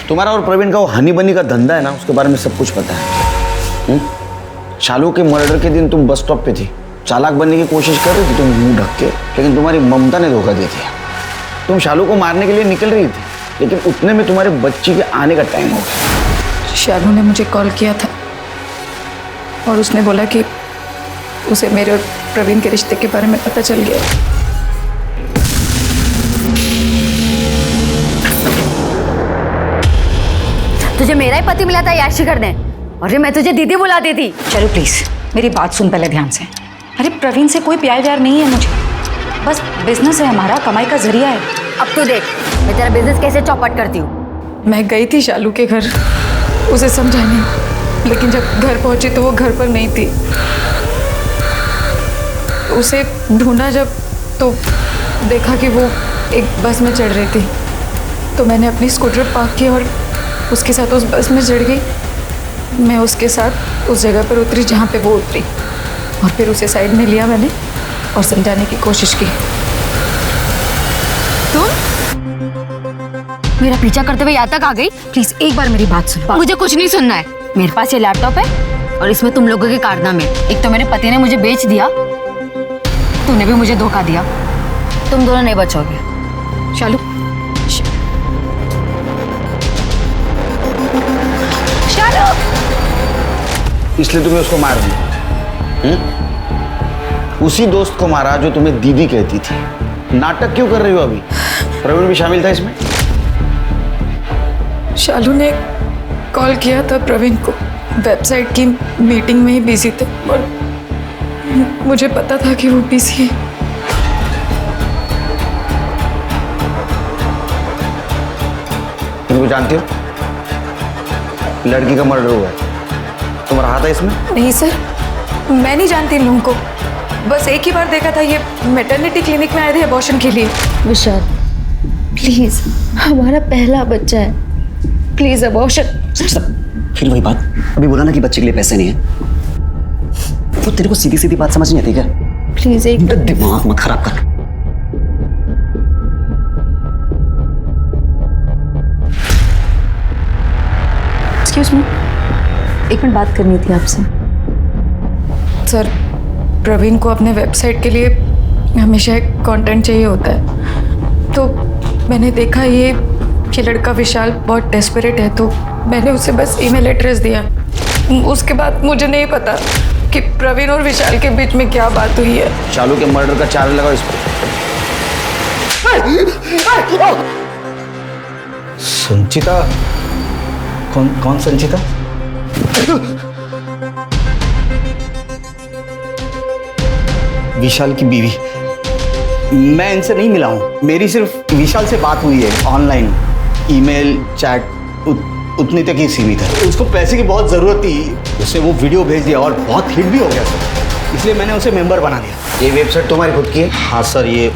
तुम्हारा और प्रवीण का वो हनी बनी का धंधा है ना, उसके बारे में सब कुछ पता है। शालू के मर्डर के दिन तुम बस स्टॉप पे थी, चालाक बनने की कोशिश कर रही थी तुम मुंह ढक के, लेकिन तुम्हारी ममता ने धोखा दे दिया। तुम शालू को मारने के लिए निकल रही थी, लेकिन उतने में तुम्हारे बच्ची के आने का टाइम हो गया। शालू ने मुझे कॉल किया था और उसने बोला कि उसे मेरे और प्रवीण के रिश्ते के बारे में पता चल गया। तुझे मेरा ही पति मिला था याशी कर दे, और मैं तुझे दीदी बुलाती थी। चलो प्लीज मेरी बात सुन पहले ध्यान से। अरे प्रवीण से कोई प्यार व्यार नहीं है मुझे, बस बिजनेस है हमारा, कमाई का जरिया है। अब तू देख मैं तेरा बिजनेस कैसे चौपट करती हूँ। मैं गई थी शालू के घर उसे समझाने, लेकिन जब घर पहुंची तो वो घर पर नहीं थी। उसे ढूंढा जब, तो देखा कि वो एक बस में चढ़ रही थी, तो मैंने अपनी स्कूटर पार्क की और उसके साथ उस बस में चढ़ गई। मैं उसके साथ उस जगह पर उतरी जहाँ पे वो उतरी, और फिर उसे साइड में लिया मैंने और समझाने की कोशिश की। मेरा पीछा करते हुए यहाँ तक आ गई? प्लीज एक बार मेरी बात सुनो। मुझे कुछ नहीं सुनना है। मेरे पास ये लैपटॉप है और इसमें तुम लोगों के कारनामे। एक तो मेरे पति ने मुझे बेच दिया, तूने भी मुझे धोखा दिया। तुम दोनों नहीं बचोगे। शालू, शालू, इसलिए तुम्हें उसको मार दिया? उसी दोस्त को मारा जो तुम्हें दीदी कहती थी। नाटक क्यों कर रही हो अभी? प्रवीण भी शामिल था इसमें? शालू ने कॉल किया था प्रवीण को, वेबसाइट की मीटिंग में ही बिजी थे और मुझे पता था कि वो बिजी है। तुम जानते हो लड़की का मर्डर हुआ है, तुम रहा था इसमें? नहीं सर, मैं नहीं जानती इन लोगों को। बस एक ही बार देखा था, ये मैटरनिटी क्लिनिक में आए थे अबॉर्शन के लिए। विशाल प्लीज, हमारा पहला बच्चा है, प्लीज अबॉर्शन। फिर वही बात, अभी बोला ना कि बच्चे के लिए पैसे नहीं है। वो तेरे को सीधी सीधी बात समझ नहीं आती क्या? प्लीज एक दिमाग मत खराब कर। एक्सक्यूज मी, एक मिनट बात करनी थी आपसे। सर, प्रवीण को अपने वेबसाइट के लिए हमेशा एक कंटेंट चाहिए होता है, तो मैंने देखा ये लड़का विशाल बहुत डेस्परेट है, तो मैंने उसे बस ईमेल एड्रेस दिया। उसके बाद मुझे नहीं पता कि प्रवीण और विशाल के बीच में क्या बात हुई है। शालू के मर्डर का चार्ज लगाओ इस पर। संचिता? कौन संचिता? विशाल की बीवी। मैं इनसे नहीं मिला हूँ, मेरी सिर्फ विशाल से बात हुई है ऑनलाइन, ईमेल चैट उतनी तक ही सीमित है। उसको पैसे की बहुत ज़रूरत थी, उसने वो वीडियो भेज दिया और बहुत हिट भी हो गया सर, इसलिए मैंने उसे मेंबर बना दिया। ये वेबसाइट तुम्हारी खुद की है? हाँ सर, ये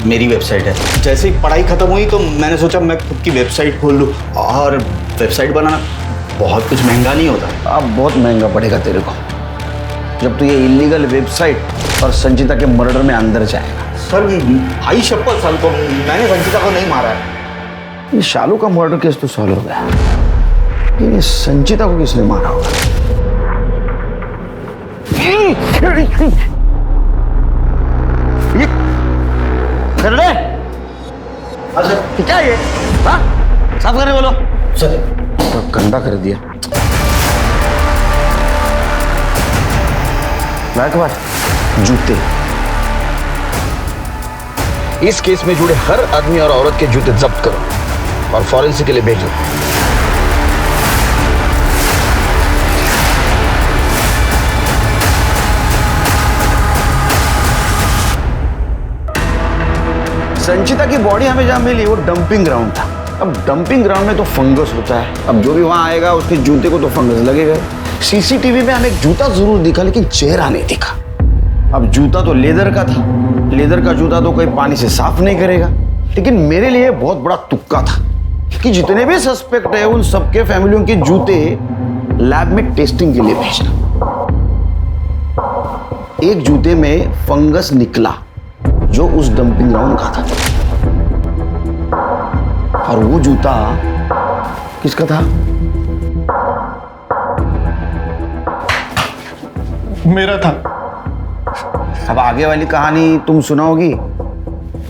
मेरी वेबसाइट है। जैसे ही पढ़ाई ख़त्म हुई तो मैंने सोचा मैं खुद की वेबसाइट खोल लूँ, और वेबसाइट बनाना बहुत कुछ महंगा नहीं होता। अब बहुत महंगा पड़ेगा तेरे को जब तू ये इलीगल वेबसाइट और संचिता के मर्डर में अंदर जाएगा। सर भाई शपथ सर, तो मैंने संचिता को नहीं मारा है। ये शालू का मर्डर केस तो सॉल्व हो गया, लेकिन ये संचिता को किसने मारा होगा? कर ले। अच्छा क्या ये? हाँ साफ करने बोलो सर। तो गंदा कर दिया। बात जूते, इस केस में जुड़े हर आदमी और औरत के जूते जब्त करो और फॉरेंसिक के लिए भेजो। संचिता की बॉडी हमें जहां मिली वो डंपिंग ग्राउंड था। अब डंपिंग ग्राउंड में तो फंगस होता है, अब जो भी वहां आएगा उसके जूते को तो फंगस लगेगा। सीसीटीवी में हमें एक जूता जरूर दिखा लेकिन चेहरा नहीं दिखा। अब जूता तो लेदर का था, लेदर का जूता तो कोई पानी से साफ नहीं करेगा। लेकिन मेरे लिए बहुत बड़ा तुक्का था कि जितने भी सस्पेक्ट है उन सबके फैमिलियों के जूते लैब में टेस्टिंग के लिए भेजना। एक जूते में फंगस निकला जो उस डंपिंग ग्राउंड का था, और वो जूता किसका था? मेरा था। अब आगे वाली कहानी तुम सुनाओगी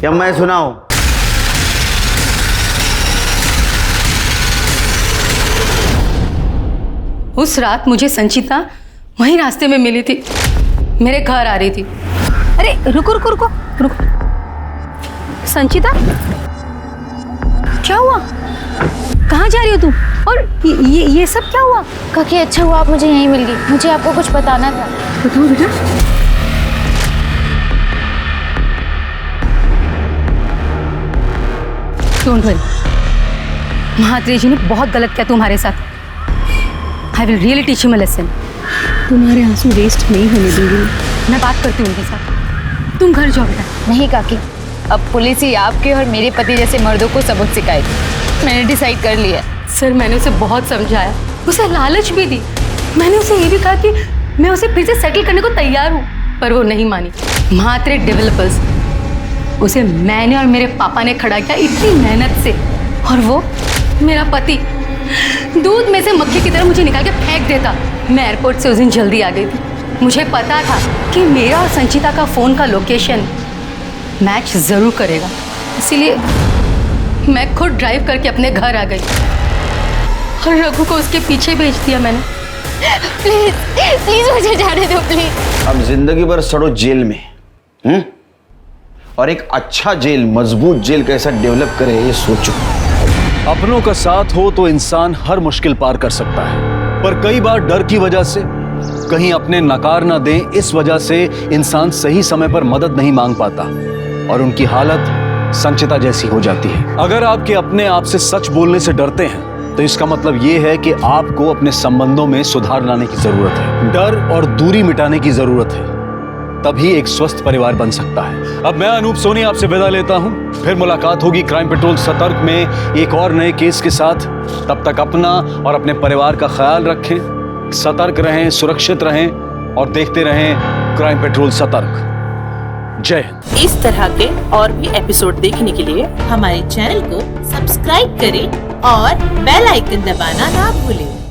या मैं सुनाऊं? उस रात मुझे संचिता वहीं रास्ते में मिली थी, मेरे घर आ रही थी। अरे रुको रुको रुको रुको, संचिता क्या हुआ? कहाँ जा रही हो तुम? और ये सब क्या हुआ? काकी अच्छा हुआ आप मुझे यहीं मिल गई, मुझे आपको कुछ बताना था। बताओ बेटा। डोंट वरी, महात्रेय जी ने बहुत गलत किया तुम्हारे साथ। I will really teach him a lesson. तुम्हारे आंसू वेस्ट नहीं होने दूंगी। मैं बात करती हूँ उनके साथ, तुम घर जाओ बेटा। नहीं काकी, अब पुलिस ही आपके और मेरे पति जैसे मर्दों को सबक सिखाएगी। मैंने डिसाइड कर लिया। सर मैंने उसे बहुत समझाया, उसे लालच भी दी। मैंने उसे ये भी कहा कि मैं उसे फिर से सेटल करने को तैयार हूँ, पर वो नहीं मानी। महात्रेय डेवलपर्स, उसे मैंने और मेरे पापा ने खड़ा किया इतनी मेहनत से, और वो मेरा पति दूध में से मक्खी की तरह मुझे निकाल के फेंक देता। मैं एयरपोर्ट से उस दिन जल्दी आ गई थी। मुझे पता था कि मेरा और संचिता का फ़ोन का लोकेशन मैच ज़रूर करेगा, इसीलिए मैं खुद ड्राइव करके अपने घर आ गई और रघु को उसके पीछे भेज दिया मैंने। प्लीज प्लीज मुझे जाने दो प्लीज। अब जिंदगी भर सड़ो जेल में, और एक अच्छा जेल, मजबूत जेल कैसा डेवलप करे ये सोचो। अपनों का साथ हो तो इंसान हर मुश्किल पार कर सकता है, पर कई बार डर की वजह से, कहीं अपने नकार ना दें इस वजह से इंसान सही समय पर मदद नहीं मांग पाता और उनकी हालत संचिता जैसी हो जाती है। अगर आपके अपने आप से सच बोलने से डरते हैं तो इसका मतलब ये है कि आपको अपने संबंधों में सुधार लाने की जरूरत है, डर और दूरी मिटाने की जरूरत है, तभी एक स्वस्थ परिवार बन सकता है। अब मैं अनूप सोनी आपसे विदा लेता हूं, फिर मुलाकात होगी क्राइम पेट्रोल सतर्क में एक और नए केस के साथ। तब तक अपना और अपने परिवार का ख्याल रखें, सतर्क रहें, सुरक्षित रहें और देखते रहें क्राइम पेट्रोल सतर्क। जय हिंद। इस तरह के और भी एपिसोड देखने के लिए हमारे चैनल को सब्सक्राइब करें और बेल आइकन दबाना ना भूलें।